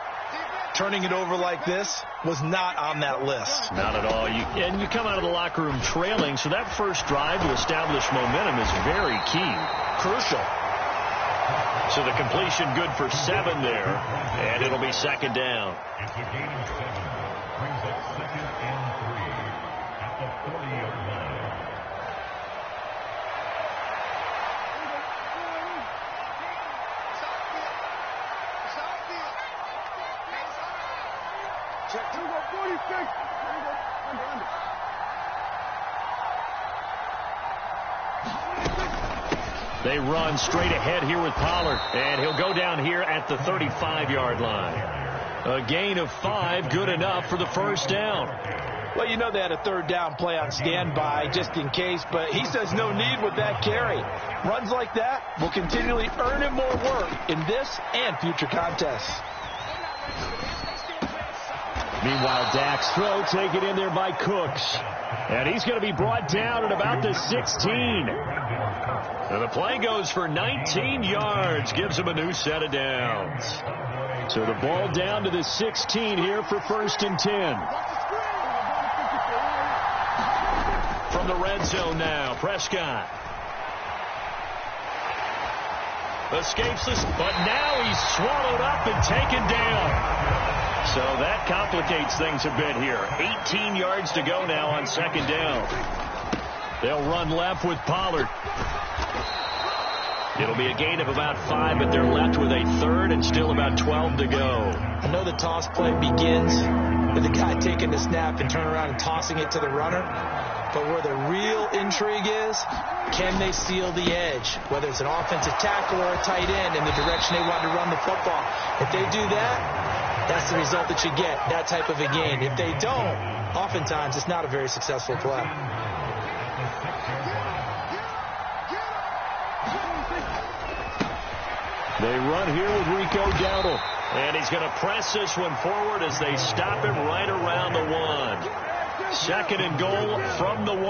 Turning it over like this was not on that list. Not at all. And you come out of the locker room trailing, so that first drive to establish momentum is very key. Crucial. So the completion good for 7 there, and it'll be 2nd down. Brings up 2nd and 3 at the 40-yard line. They run straight ahead here with Pollard, and he'll go down here at the 35-yard line. A gain of 5, good enough for the 1st down. Well, they had a 3rd down play on standby just in case, but he says no need with that carry. Runs like that will continually earn him more work in this and future contests. Meanwhile, Dak's throw taken in there by Cooks. And he's going to be brought down at about the 16. And the play goes for 19 yards. Gives him a new set of downs. So the ball down to the 16 here for 1st and 10. From the red zone now, Prescott. Escapes this, but now he's swallowed up and taken down. So that complicates things a bit here. 18 yards to go now on 2nd down. They'll run left with Pollard. It'll be a gain of about 5, but they're left with a 3rd and still about 12 to go. I know the toss play begins with the guy taking the snap and turning around and tossing it to the runner. But where the real intrigue is, can they seal the edge, whether it's an offensive tackle or a tight end in the direction they want to run the football. If they do that, that's the result that you get, that type of a gain. If they don't, oftentimes it's not a very successful play. They run here with Rico Dowdle. And he's going to press this one forward as they stop him right around the 1. 2nd and goal from the 1.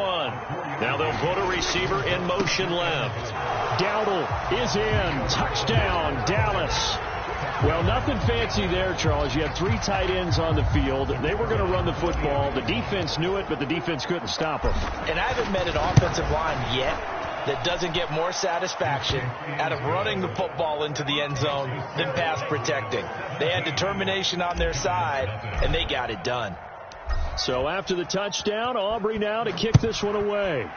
Now they'll put a receiver in motion left. Dowdle is in. Touchdown, Dallas. Well, nothing fancy there, Charles. You had 3 tight ends on the field. They were going to run the football. The defense knew it, but the defense couldn't stop them. And I haven't met an offensive line yet that doesn't get more satisfaction out of running the football into the end zone than pass protecting. They had determination on their side, and they got it done. So after the touchdown, Aubrey now to kick this one away.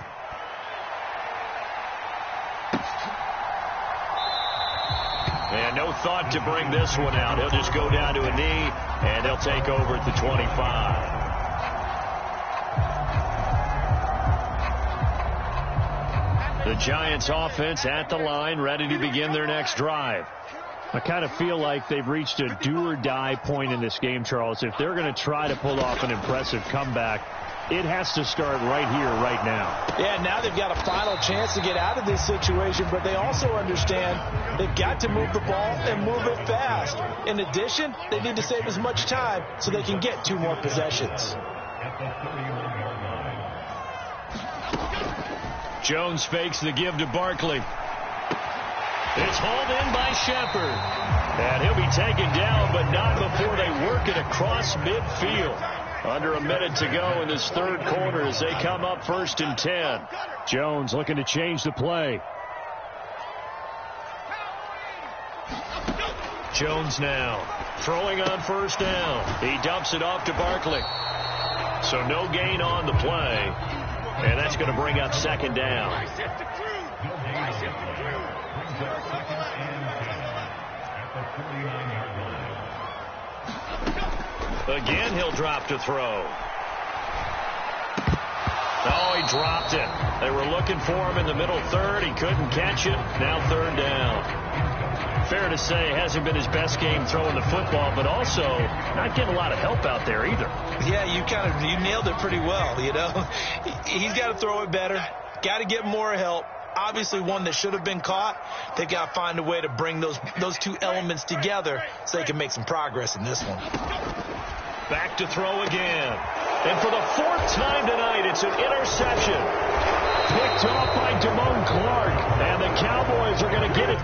And no thought to bring this one out. He'll just go down to a knee, and they'll take over at the 25. The Giants offense at the line, ready to begin their next drive. I kind of feel like they've reached a do-or-die point in this game, Charles. If they're going to try to pull off an impressive comeback, it has to start right here, right now. Yeah, now they've got a final chance to get out of this situation, but they also understand they've got to move the ball and move it fast. In addition, they need to save as much time so they can get 2 more possessions. Jones fakes the give to Barkley. It's hauled in by Shepard. And he'll be taken down, but not before they work it across midfield. Under a minute to go in this 3rd quarter as they come up 1st and 10. Jones looking to change the play. Jones now throwing on 1st down. He dumps it off to Barkley. So no gain on the play. And that's going to bring up 2nd down. Again, he'll drop to throw. Oh, he dropped it. They were looking for him in the middle 3rd. He couldn't catch it. Now 3rd down. Fair to say, hasn't been his best game throwing the football, but also not getting a lot of help out there either. Yeah, you nailed it pretty well, you know. He's got to throw it better. Got to get more help. Obviously one that should have been caught. They got to find a way to bring those 2 elements together so they can make some progress in this one. Back to throw again. And for the 4th time tonight, it's an interception. Picked off by Damone Clark. And the Cowboys are going to get it.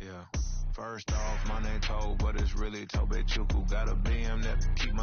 Yeah. First off, my name Toe, but it's really Tobe Chuku. Got a BM that keep my